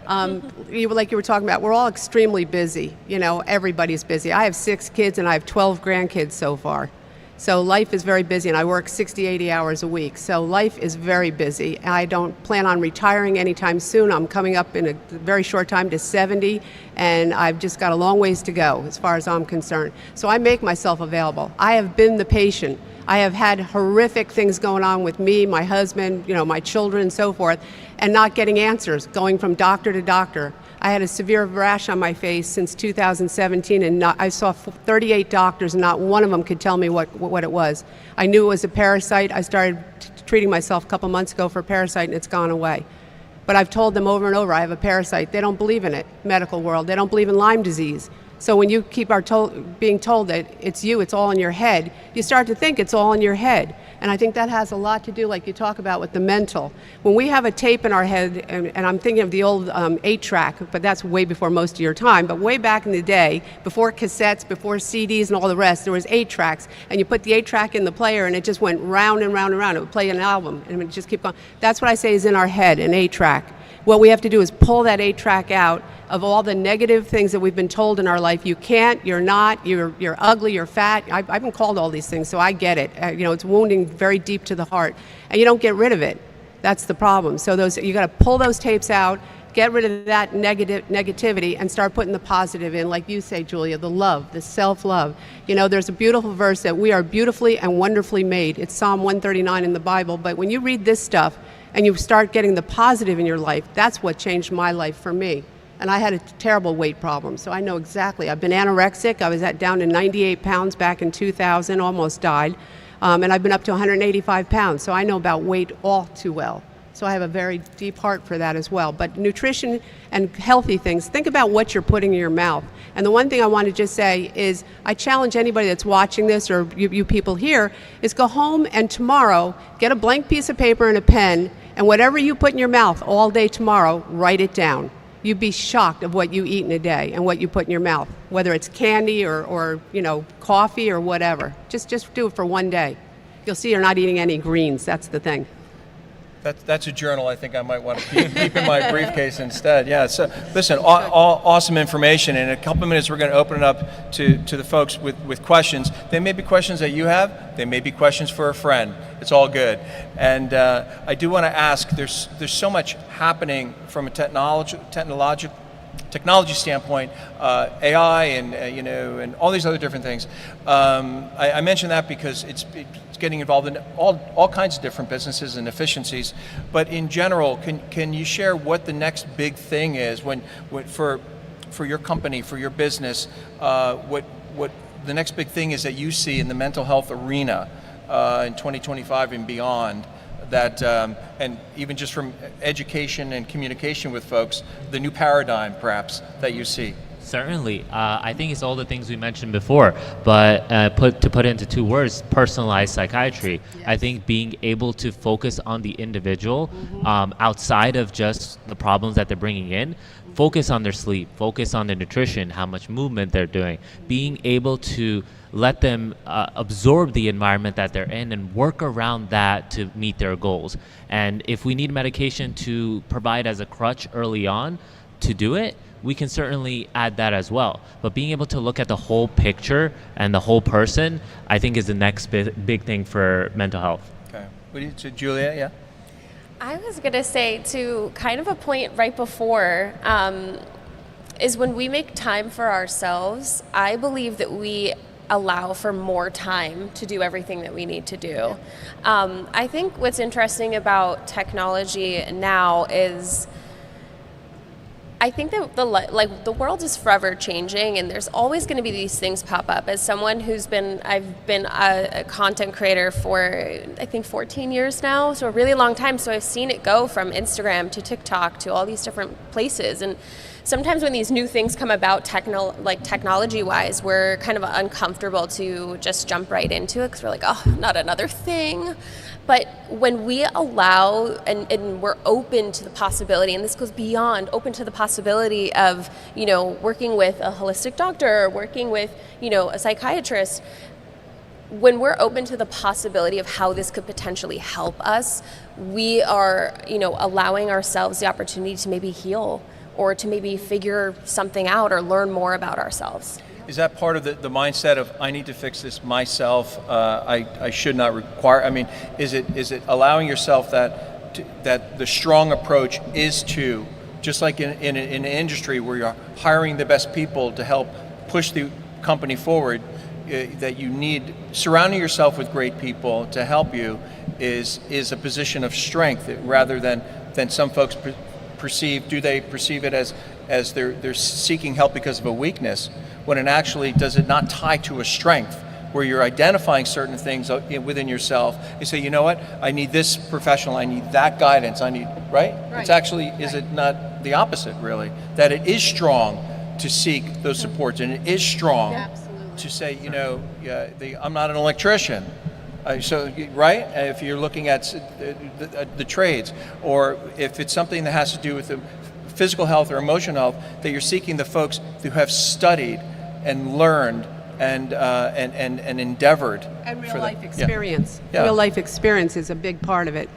Like you were talking about, we're all extremely busy. You know, everybody's busy. I have 6 kids and I have 12 grandkids so far. So life is very busy, and I work 60, 80 hours a week. So life is very busy. I don't plan on retiring anytime soon. I'm coming up in a very short time to 70, and I've just got a long ways to go as far as I'm concerned. So I make myself available. I have been the patient. I have had horrific things going on with me, my husband, my children, and so forth, and not getting answers, going from doctor to doctor. I had a severe rash on my face since 2017, and I saw 38 doctors, and not one of them could tell me what it was. I knew it was a parasite. I started treating myself a couple months ago for a parasite, and it's gone away. But I've told them over and over I have a parasite. They don't believe in it, medical world. They don't believe in Lyme disease. So when you keep being told that it's you, it's all in your head, you start to think it's all in your head. And I think that has a lot to do, like you talk about, with the mental. When we have a tape in our head, and I'm thinking of the old 8-track, but that's way before most of your time, but way back in the day, before cassettes, before CDs and all the rest, there was 8 tracks, and you put the 8-track in the player and it just went round and round and round. It would play an album and it would just keep going. That's what I say is in our head, an 8-track. What we have to do is pull that 8-track out of all the negative things that we've been told in our life. You can't, you're not, you're ugly, you're fat. I've been called all these things, so I get it. It's wounding very deep to the heart, and you don't get rid of it. That's the problem. So you got to pull those tapes out, get rid of that negativity, and start putting the positive in, like you say, Julia, the love, the self-love. There's a beautiful verse that we are beautifully and wonderfully made. It's Psalm 139 in the Bible, but when you read this stuff and you start getting the positive in your life, that's what changed my life for me. And I had a terrible weight problem, so I know exactly. I've been anorexic. I was down to 98 pounds back in 2000, almost died. And I've been up to 185 pounds, so I know about weight all too well. So I have a very deep heart for that as well. But nutrition and healthy things, think about what you're putting in your mouth. And the one thing I want to just say is I challenge anybody that's watching this, or you people here, is go home and tomorrow get a blank piece of paper and a pen, and whatever you put in your mouth all day tomorrow, write it down. You'd be shocked of what you eat in a day and what you put in your mouth, whether it's candy or coffee or whatever. Just do it for one day. You'll see you're not eating any greens. That's the thing. That's a journal I think I might want to keep in my briefcase instead. Yeah, so listen, awesome information. In a couple of minutes, we're going to open it up to the folks with questions. They may be questions that you have. They may be questions for a friend. It's all good. And I do want to ask, there's so much happening from a technology standpoint, AI and all these other different things. I mention that because it's getting involved in all kinds of different businesses and efficiencies. But in general, can you share what the next big thing is for your company, for your business, what the next big thing is that you see in the mental health arena in 2025 and beyond? That and even just from education and communication with folks, the new paradigm perhaps that you see. Certainly. I think it's all the things we mentioned before, but to put into two words, personalized psychiatry. Yes. I think being able to focus on the individual outside of just the problems that they're bringing in, focus on their sleep, focus on their nutrition, how much movement they're doing, being able to let them absorb the environment that they're in and work around that to meet their goals. And if we need medication to provide as a crutch early on to do it, we can certainly add that as well. But being able to look at the whole picture and the whole person, I think is the next big thing for mental health. Okay. So Julia, yeah? I was going to say, to kind of a point right before, is when we make time for ourselves, I believe that we allow for more time to do everything that we need to do. I think what's interesting about technology now is I think that the world is forever changing, and there's always going to be these things pop up. As someone I've been a content creator for I think 14 years now, so a really long time. So I've seen it go from Instagram to TikTok to all these different places. And sometimes when these new things come about, technology-wise, we're kind of uncomfortable to just jump right into it because we're like, oh, not another thing. But when we allow and we're open to the possibility, and this goes beyond open to the possibility of, working with a holistic doctor or working with, a psychiatrist, when we're open to the possibility of how this could potentially help us, we are, allowing ourselves the opportunity to maybe heal or to maybe figure something out or learn more about ourselves. Is that part of the mindset of I need to fix this myself? I should not require. I mean, is it allowing yourself that the strong approach is to, just like in an industry where you're hiring the best people to help push the company forward, that you need surrounding yourself with great people to help you is a position of strength rather than some folks perceive. Do they perceive it as they're seeking help because of a weakness? When it actually, does it not tie to a strength where you're identifying certain things within yourself? You say, you know what, I need this professional, I need that guidance, right? It's actually, is it not the opposite, really? That it is strong to seek those supports, and it is strong to say, I'm not an electrician. Right? If you're looking at the trades, or if it's something that has to do with the physical health or emotional health, that you're seeking the folks who have studied and learned and endeavored. And real life experience. Yeah. Real life experience is a big part of it.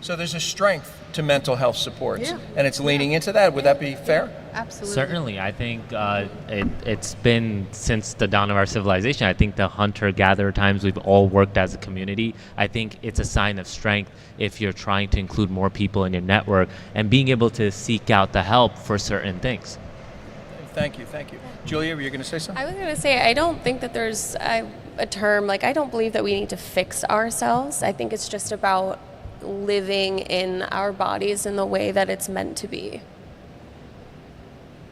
So there's a strength to mental health supports, and it's leaning into that. Would that be fair? Absolutely. Certainly. I think it's been since the dawn of our civilization. I think the hunter-gatherer times we've all worked as a community. I think it's a sign of strength if you're trying to include more people in your network and being able to seek out the help for certain things. Thank you. Julia, were you going to say something? I was going to say, I don't think that there's a term, I don't believe that we need to fix ourselves. I think it's just about living in our bodies in the way that it's meant to be.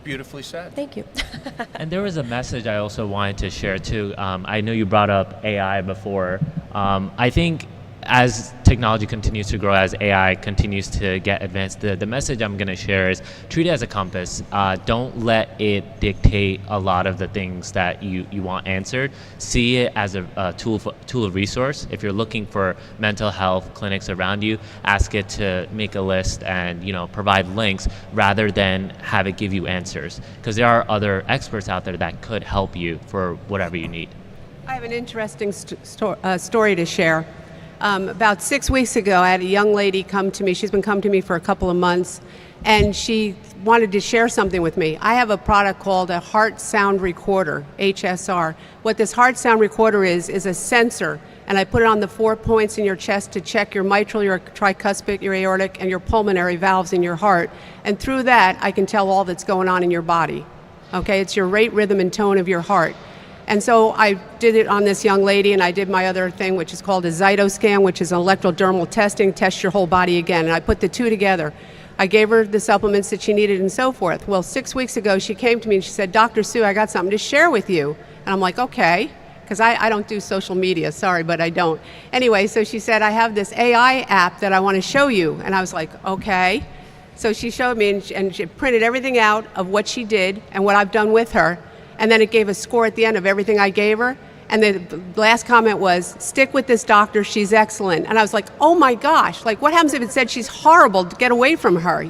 Beautifully said. Thank you. And there was a message I also wanted to share too. I know you brought up AI before. I think as technology continues to grow, as AI continues to get advanced, the message I'm going to share is treat it as a compass. Don't let it dictate a lot of the things that you want answered. See it as a tool of resource. If you're looking for mental health clinics around you, ask it to make a list and provide links rather than have it give you answers, because there are other experts out there that could help you for whatever you need. I have an interesting story to share. About 6 weeks ago, I had a young lady come to me. She's been coming to me for a couple of months, and she wanted to share something with me. I have a product called a heart sound recorder, HSR. What this heart sound recorder is a sensor, and I put it on the 4 points in your chest to check your mitral, your tricuspid, your aortic, and your pulmonary valves in your heart. And through that, I can tell all that's going on in your body. Okay, it's your rate, rhythm, and tone of your heart. And so I did it on this young lady, and I did my other thing, which is called a Zytoscan, which is an electrodermal testing, test your whole body again. And I put the two together. I gave her the supplements that she needed and so forth. Well, 6 weeks ago, she came to me and she said, Dr. Sue, I got something to share with you. And I'm like, okay, because I don't do social media. Sorry, but I don't. Anyway, so she said, I have this AI app that I want to show you. And I was like, okay. So she showed me, and she printed everything out of what she did and what I've done with her. And then it gave a score at the end of everything I gave her. And the last comment was, stick with this doctor, she's excellent. And I was like, oh my gosh, like what happens if it said she's horrible, to get away from her,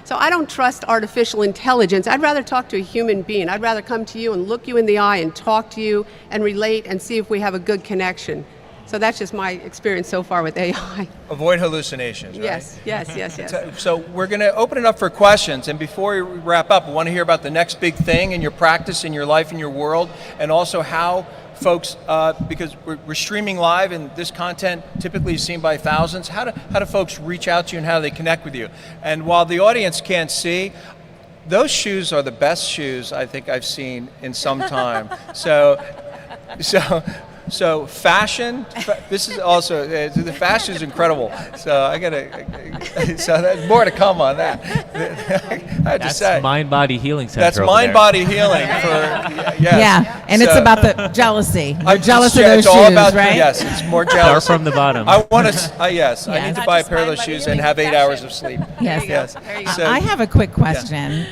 So I don't trust artificial intelligence. I'd rather talk to a human being. I'd rather come to you and look you in the eye and talk to you and relate and see if we have a good connection. So that's just my experience so far with AI. Avoid hallucinations, right? Yes. So we're going to open it up for questions. And before we wrap up, I want to hear about the next big thing in your practice, in your life, in your world, and also how folks, because we're streaming live and this content typically is seen by thousands, how do folks reach out to you and how do they connect with you? And while the audience can't see, those shoes are the best shoes I think I've seen in some time. So fashion, this is also, the fashion is incredible. So there's more to come on that. I have to say. That's Mind Body Healing Center. That's Mind Body Healing Yeah, and it's about the jealousy. You're jealous of those shoes, right? Yes, it's more jealous. Start from the bottom. I want to, I need to buy a pair of those shoes and have 8 hours of sleep. Yes. So, I have a quick question.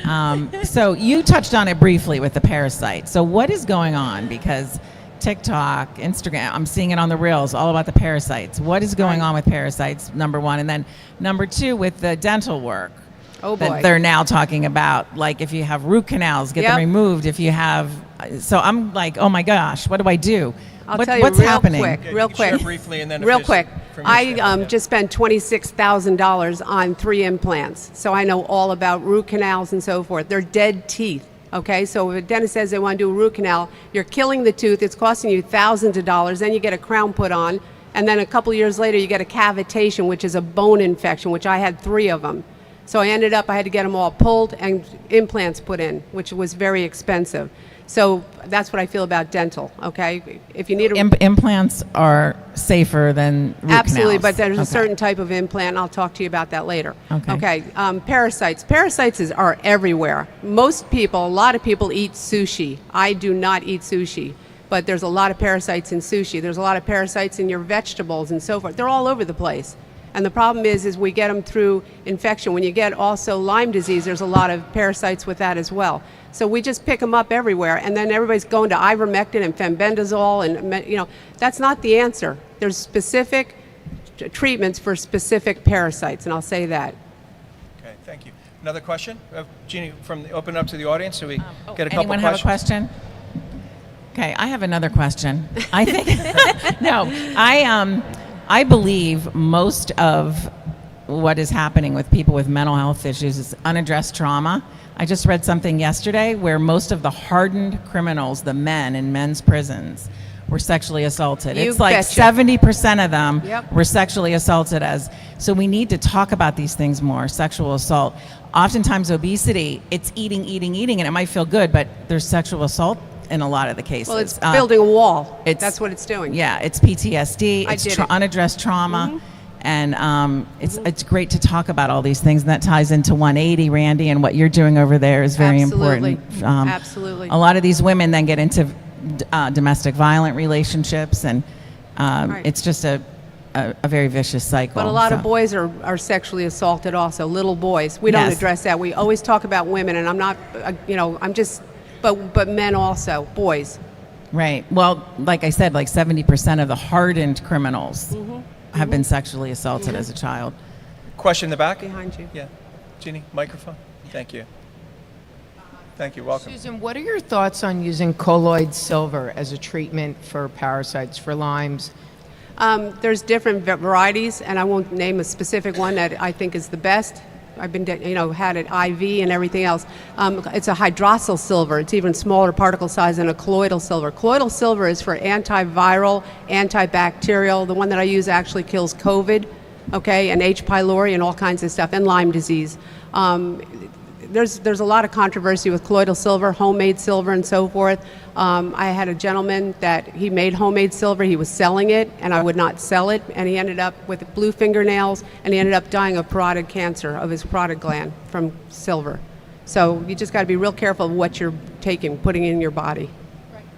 So you touched on it briefly with the parasite. So what is going on? Because TikTok, Instagram, I'm seeing it on the reels, all about the parasites. What is going on with parasites, number one? And then number two, with the dental work. Oh boy. That they're now talking about, like if you have root canals, get them removed. If you have, so I'm like, oh my gosh, what do I do? I'll tell you what's real happening? Real quick. Share briefly and then real quick. I just spent $26,000 on 3 implants. So I know all about root canals and so forth. They're dead teeth. Okay, so if a dentist says they want to do a root canal, you're killing the tooth, it's costing you thousands of dollars, then you get a crown put on, and then a couple years later you get a cavitation, which is a bone infection, which I had 3 of them. So I had to get them all pulled and implants put in, which was very expensive. So that's what I feel about dental, okay? If you need implants are safer than root absolutely, canals. but there's a certain type of implant, and I'll talk to you about that later. Okay. Parasites. Parasites are everywhere. A lot of people eat sushi. I do not eat sushi, but there's a lot of parasites in sushi. There's a lot of parasites in your vegetables and so forth. They're all over the place. And the problem is we get them through infection. When you get also Lyme disease, there's a lot of parasites with that as well. So we just pick them up everywhere, and then everybody's going to ivermectin and fenbendazole, and that's not the answer. There's specific treatments for specific parasites, and I'll say that. Okay, thank you. Another question? Jeannie, open up to the audience so we get a couple Anyone questions. have a question? Okay, I have another question. I think, I believe most of what is happening with people with mental health issues is unaddressed trauma. I just read something yesterday where most of the hardened criminals, the men in men's prisons, were sexually assaulted. It's like 70% of them were sexually assaulted so we need to talk about these things more, sexual assault. Oftentimes obesity, it's eating, and it might feel good, but there's sexual assault in a lot of the cases. Well, it's building a wall. That's what it's doing. Yeah, it's PTSD, it's unaddressed trauma. Mm-hmm. And it's great to talk about all these things, and that ties into 180, Randy, and what you're doing over there is very important. Absolutely. A lot of these women then get into domestic violent relationships, and it's just a very vicious cycle. But a lot of so. boys are sexually assaulted also, little boys. We don't Yes. address that. We always talk about women, and I'm not, I'm just, but men also, boys. Right. Well, like I said, like 70% of the hardened criminals have been sexually assaulted as a child. Question in the back? Behind you. Yeah. Jeannie, microphone. Thank you. Thank you. Welcome. Susan, what are your thoughts on using colloid silver as a treatment for parasites, for Lyme's? There's different varieties, and I won't name a specific one that I think is the best. I've been, had it IV and everything else. It's a hydroxyl silver. It's even smaller particle size than a colloidal silver. Colloidal silver is for antiviral, antibacterial. The one that I use actually kills COVID, okay, and H. pylori and all kinds of stuff, and Lyme disease. There's a lot of controversy with colloidal silver, homemade silver, and so forth. I had a gentleman that he made homemade silver. He was selling it, and I would not sell it. And he ended up with blue fingernails, and he ended up dying of parotid cancer of his parotid gland from silver. So you just got to be real careful of what you're putting in your body.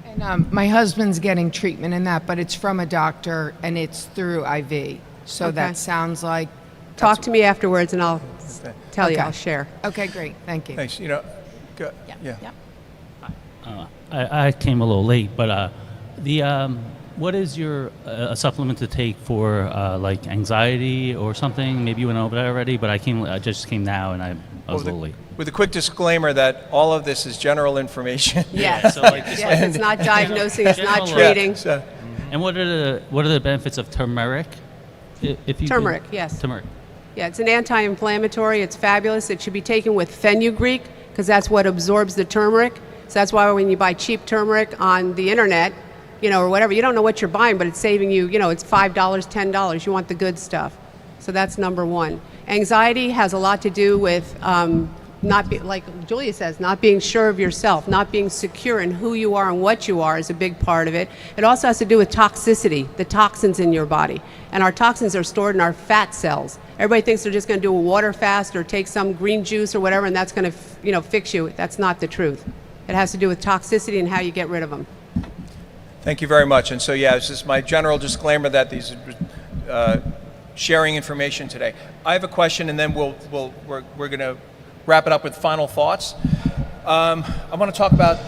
And my husband's getting treatment in that, but it's from a doctor, and it's through IV. So Okay. that sounds like... Talk to me afterwards, and I'll tell you. Okay. I'll share. Okay, great. Thank you. Thanks. Go. Yeah. I came a little late, but what is your a supplement to take for like anxiety or something? Maybe you went over that already, but I just came now and I was a little late. With a quick disclaimer that all of this is general information. Yes. So like, Yes, it's not diagnosing, it's not treating. So, and what are the benefits of turmeric? If you Turmeric, yes. Turmeric. Yeah, it's an anti-inflammatory. It's fabulous. It should be taken with fenugreek because that's what absorbs the turmeric. So that's why when you buy cheap turmeric on the internet, or whatever, you don't know what you're buying, but it's saving you, it's $5, $10. You want the good stuff. So that's number one. Anxiety has a lot to do with like Julia says, not being sure of yourself, not being secure in who you are and what you are is a big part of it. It also has to do with toxicity, the toxins in your body. And our toxins are stored in our fat cells. Everybody thinks they're just going to do a water fast or take some green juice or whatever, and that's going to, fix you. That's not the truth. It has to do with toxicity and how you get rid of them. thank you very much. And so, it's just my general disclaimer that these sharing information today. I have a question, and then we're going to wrap it up with final thoughts. I want to talk about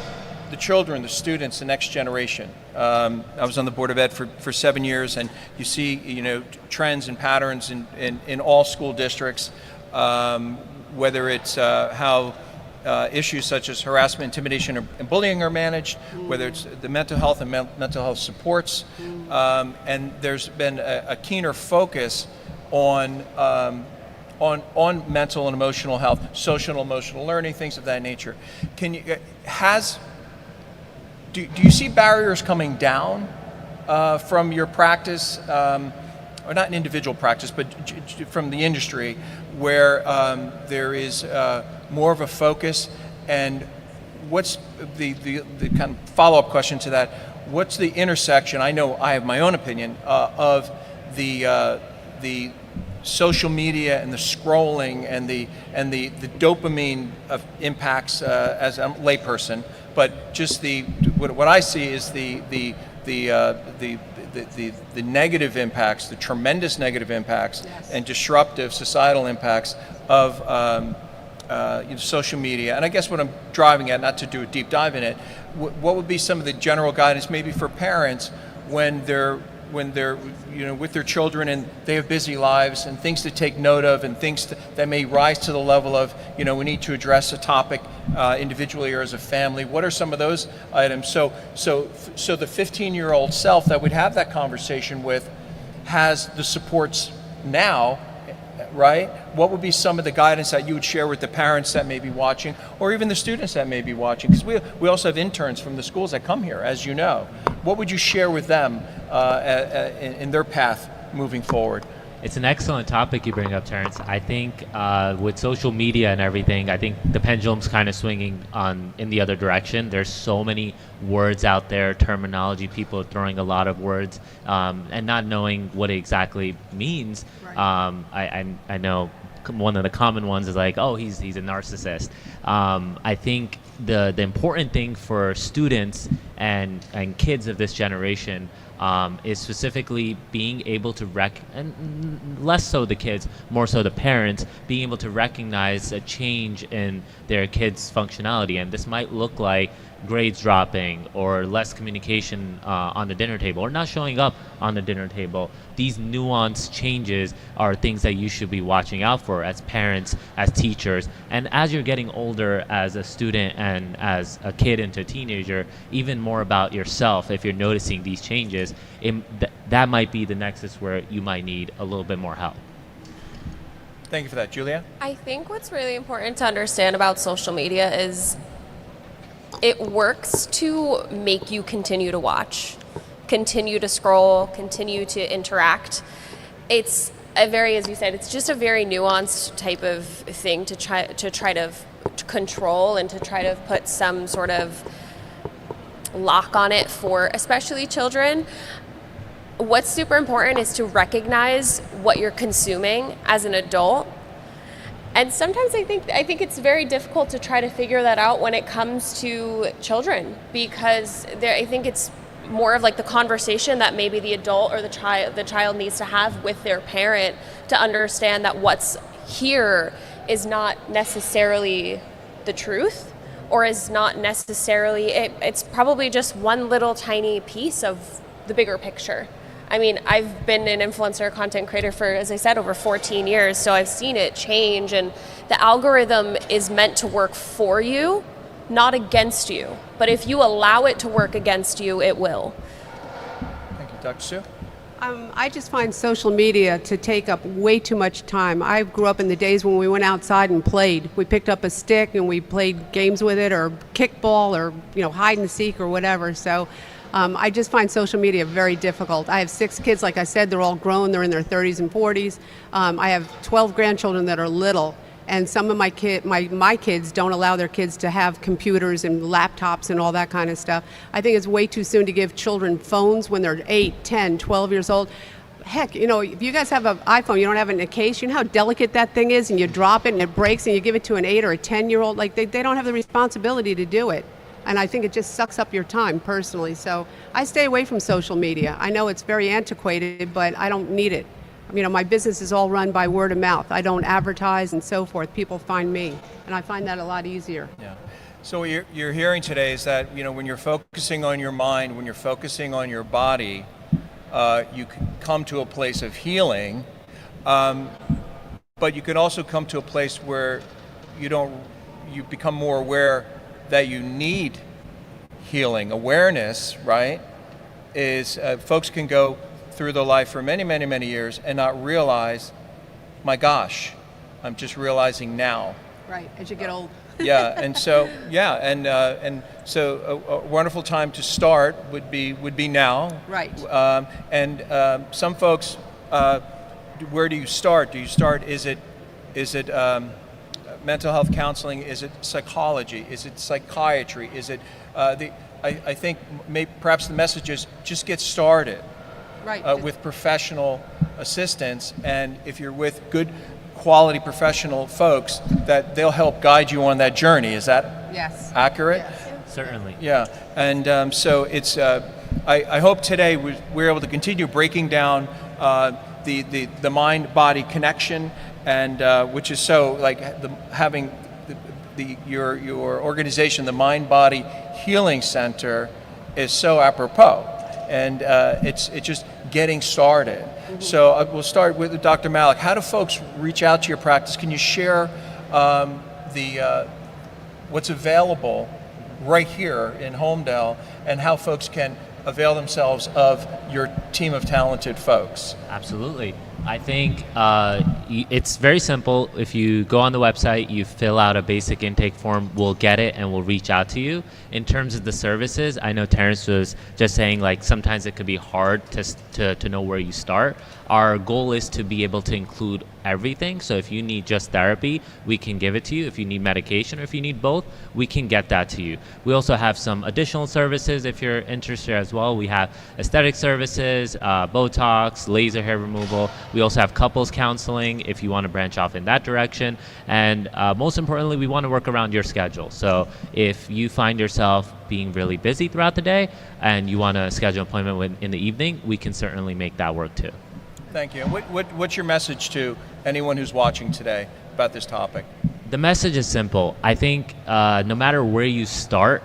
the children, the students, the next generation. I was on the Board of Ed for 7 years, and you see, trends and patterns in all school districts, whether it's how issues such as harassment, intimidation, and bullying are managed, whether it's the mental health and mental health supports, and there's been a keener focus on mental and emotional health, social and emotional learning, things of that nature. Do you see barriers coming down from your practice, or not an individual practice, but from the industry, where there is more of a focus? And what's the kind of follow-up question to that? What's the intersection? I know I have my own opinion of the social media and the scrolling and the dopamine of impacts as a layperson, but just what I see is the negative impacts, the tremendous negative impacts, and disruptive societal impacts of social media. And I guess what I'm driving at, not to do a deep dive in it, what would be some of the general guidance maybe for parents when they're with their children and they have busy lives, and things to take note of, and things that may rise to the level of, we need to address a topic individually or as a family? What are some of those items? So the 15-year-old self that would have that conversation with has the supports now, right? What would be some of the guidance that you would share with the parents that may be watching, or even the students that may be watching? Because we also have interns from the schools that come here, as you know. What would you share with them in their path moving forward? It's an excellent topic you bring up, Terrence. I think with social media and everything, I think the pendulum's kind of swinging in the other direction. There's so many words out there, terminology, people are throwing a lot of words and not knowing what it exactly means. Right. I know one of the common ones is like, oh, he's a narcissist. I think the important thing for students and kids of this generation is specifically being able to and less so the kids, more so the parents, being able to recognize a change in their kids' functionality. And this might look like grades dropping or less communication on the dinner table or not showing up on the dinner table. These nuanced changes are things that you should be watching out for as parents, as teachers, and as you're getting older as a student and as a kid into a teenager, even more about yourself. If you're noticing these changes, that might be the nexus where you might need a little bit more help. Thank you for that. Julia? I think what's really important to understand about social media is it works to make you continue to watch, continue to scroll, continue to interact. It's a very, as you said, it's just a very nuanced type of thing to try to control and to try to put some sort of lock on it for especially children. What's super important is to recognize what you're consuming as an adult. And sometimes I think it's very difficult to try to figure that out when it comes to children, because I think it's more of like the conversation that maybe the adult or the child needs to have with their parent to understand that what's here is not necessarily the truth, or is not necessarily, it's probably just one little tiny piece of the bigger picture. I mean, I've been an influencer content creator for, as I said, over 14 years, so I've seen it change, and the algorithm is meant to work for you, not against you. But if you allow it to work against you, it will. Thank you. Dr. Sue? I just find social media to take up way too much time. I grew up in the days when we went outside and played. We picked up a stick and we played games with it, or kickball, or hide and seek, or whatever. So I just find social media very difficult. I have 6 kids, like I said, they're all grown, they're in their 30s and 40s. I have 12 grandchildren that are little, and some of my kids don't allow their kids to have computers and laptops and all that kind of stuff. I think it's way too soon to give children phones when they're 8, 10, 12 years old. Heck, if you guys have an iPhone, you don't have it in a case, you know how delicate that thing is, and you drop it and it breaks, and you give it to an 8 or a 10-year-old, like they don't have the responsibility to do it. And I think it just sucks up your time personally. So I stay away from social media. I know it's very antiquated, but I don't need it. My business is all run by word of mouth. I don't advertise and so forth. People find me, and I find that a lot easier. Yeah. So what you're hearing today is that, when you're focusing on your mind, when you're focusing on your body, you can come to a place of healing, but you can also come to a place where you become more aware that you need healing. Awareness, right, is folks can go through their life for many, many, many years and not realize, my gosh, I'm just realizing now. Right, as you get old. Yeah, and so a wonderful time to start would be now. Right. Some folks, where do you start? Is it mental health counseling? Is it psychology? Is it psychiatry? Is it I think perhaps the message is just get started. Right. With professional assistance, and if you're with good quality professional folks, that they'll help guide you on that journey. Is that accurate? Yes. Certainly. Yeah, and so it's. I hope today we're able to continue breaking down the mind-body connection, and which is so having your organization, the Mind Body Healing Center, is so apropos, and it's just getting started. Mm-hmm. So we'll start with Dr. Malik. How do folks reach out to your practice? Can you share what's available right here in Holmdel, and how folks can avail themselves of your team of talented folks? Absolutely. I think it's very simple. If you go on the website, you fill out a basic intake form, we'll get it and we'll reach out to you. In terms of the services, I know Terrence was just saying sometimes it could be hard to know where you start. Our goal is to be able to include everything. So if you need just therapy, we can give it to you. If you need medication, or if you need both, we can get that to you. We also have some additional services if you're interested as well. We have aesthetic services, Botox, laser hair removal, We also have couples counseling if you want to branch off in that direction. And most importantly, we want to work around your schedule. So if you find yourself being really busy throughout the day and you want to schedule an appointment in the evening, we can certainly make that work too. Thank you. What's your message to anyone who's watching today about this topic? The message is simple. I think no matter where you start,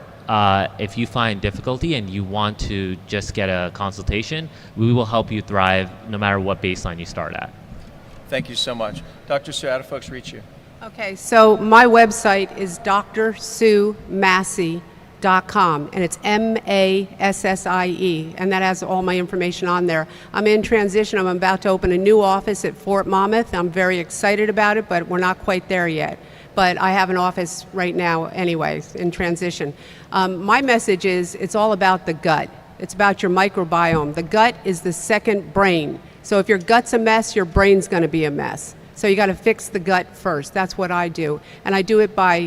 if you find difficulty and you want to just get a consultation, we will help you thrive no matter what baseline you start at. Thank you so much. Dr. Sue, how do folks reach you? Okay, so my website is drsuemassie.com, and it's MASSIE, and that has all my information on there. I'm in transition. I'm about to open a new office at Fort Monmouth. I'm very excited about it, but we're not quite there yet. But I have an office right now anyways, in transition. My message is it's all about the gut. It's about your microbiome. The gut is the second brain. So if your gut's a mess, your brain's going to be a mess. So you got to fix the gut first. That's what I do. And I do it by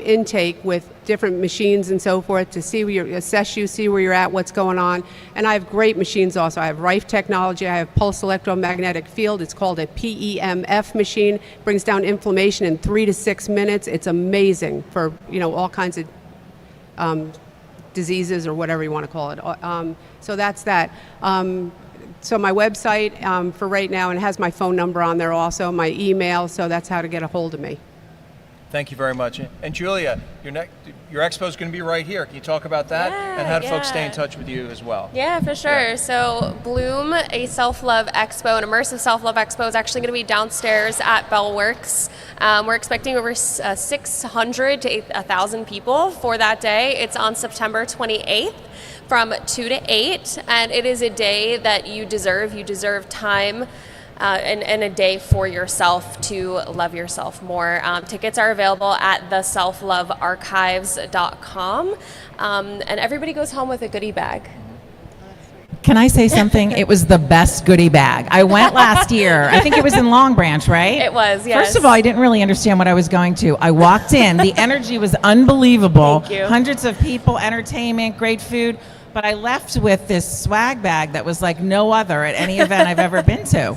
intake with different machines and so forth to see where you assess you, see where you're at, what's going on. And I have great machines also. I have Rife technology. I have pulse electromagnetic field. It's called a PEMF machine. Brings down inflammation in 3 to 6 minutes. It's amazing for all kinds of diseases or whatever you want to call it. So that's that. So my website for right now, and it has my phone number on there also, my email, so that's how to get a hold of me. Thank you very much. And Julia, your expo is going to be right here. Can you talk about that? And how do folks stay in touch with you as well? Yeah, for sure. Yeah. So Bloom, a self-love expo, an immersive self-love expo, is actually going to be downstairs at Bellworks. We're expecting over 600 to 1,000 people for that day. It's on September 28th. From 2 to 8, and it is a day that you deserve. You deserve time and a day for yourself to love yourself more. Tickets are available at theselflovearchives.com, and everybody goes home with a goodie bag. Can I say something? It was the best goodie bag. I went last year. I think it was in Long Branch, right? It was, yes. First of all, I didn't really understand what I was going to. I walked in. The energy was unbelievable. Thank you. Hundreds of people, entertainment, great food. But I left with this swag bag that was like no other at any event I've ever been to.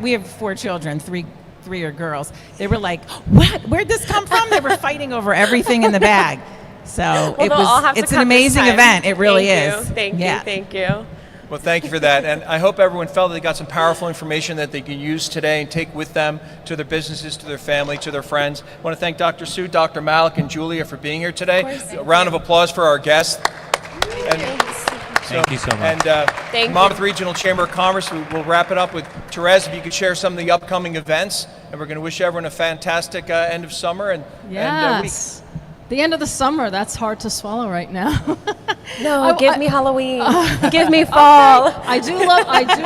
We have 4 children, three are girls. They were like, "What? Where'd this come from?" They were fighting over everything in the bag. So it's an amazing event. It really is. Thank you. Well, thank you for that. And I hope everyone felt they got some powerful information that they can use today and take with them to their businesses, to their family, to their friends. I want to thank Dr. Sue, Dr. Malik, and Julia for being here today. A round of applause for our guests. Thank you so much. And Monmouth Regional Chamber of Commerce, we'll wrap it up with Therese, if you could share some of the upcoming events. And we're going to wish everyone a fantastic end of summer and week. The end of the summer, that's hard to swallow right now. No, give me Halloween. Give me fall. Okay. I do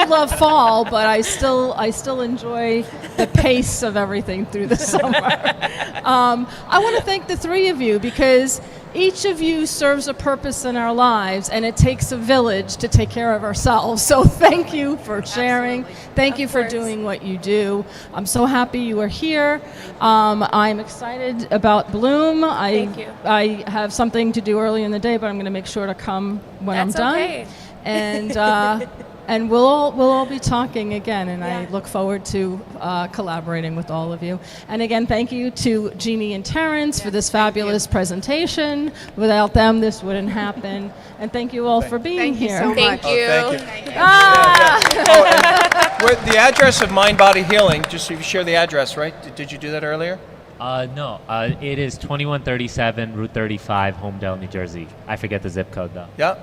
love fall, but I still enjoy the pace of everything through the summer. I want to thank the 3 of you because each of you serves a purpose in our lives, and it takes a village to take care of ourselves. So thank you for sharing. Thank you for doing what you do. I'm so happy you are here. I'm excited about Bloom. Thank you. I have something to do early in the day, but I'm going to make sure to come when I'm done. Okay. And we'll all be talking again, and I look forward to collaborating with all of you. And again, thank you to Jeannie and Terrence for this fabulous presentation. Without them, this wouldn't happen. And thank you all for being here. Thank you. Thank you. The address of Mind Body Healing, just so you share the address, right? Did you do that earlier? No, it is 2137 Route 35, Holmdel, New Jersey. I forget the zip code though. Yeah.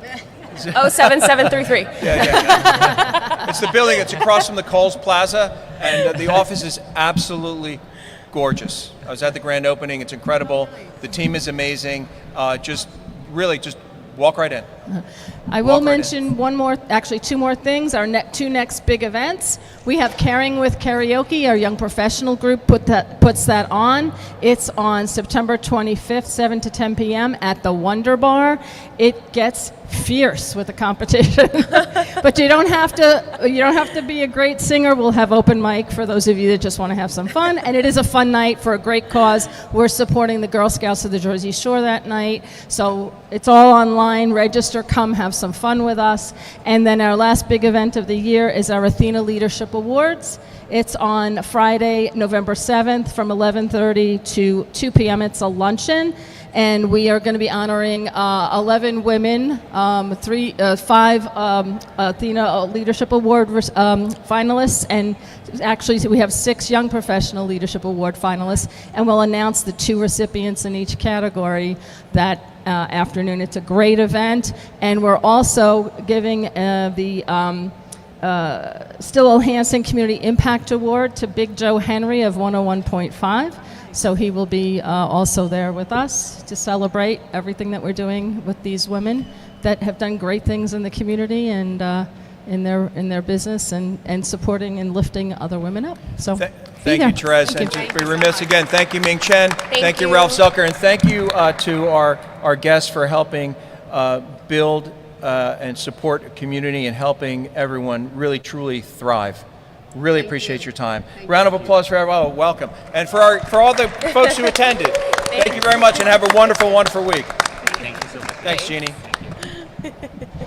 07733. Yeah. It's the building. It's across from the Kohl's Plaza, and the office is absolutely gorgeous. I was at the grand opening. It's incredible. The team is amazing. Just walk right in. I will mention two more things. Our 2 next big events. We have Caring with Karaoke. Our young professional group puts that on. It's on September 25th, 7 to 10 p.m. at the Wonder Bar. It gets fierce with the competition, but you don't have to be a great singer. We'll have open mic for those of you that just want to have some fun, and it is a fun night for a great cause. We're supporting the Girl Scouts of the Jersey Shore that night, so it's all online. Register or come have some fun with us. And then our last big event of the year is our Athena Leadership Awards. It's on Friday, November 7th from 11:30 to 2 p.m. It's a luncheon. And we are going to be honoring 11 women, 5 Athena Leadership Award finalists, and actually we have 6 Young Professional Leadership Award finalists, and we'll announce the 2 recipients in each category that afternoon. It's a great event, and we're also giving the Still Enhancing Community Impact Award to Big Joe Henry of 101.5. So he will be also there with us to celebrate everything that we're doing with these women that have done great things in the community and in their business and supporting and lifting other women up. So Thank you, Therese. And to be remiss again, thank you, Ming Chen. Thank you, Ralph Zucker. And thank you to our guests for helping build and support a community and helping everyone really, truly thrive. Really appreciate your time. Round of applause for everyone. Oh, welcome. And for all the folks who attended, thank you very much and have a wonderful, wonderful week. Thank you so much. Thanks, Jeannie. Thank you.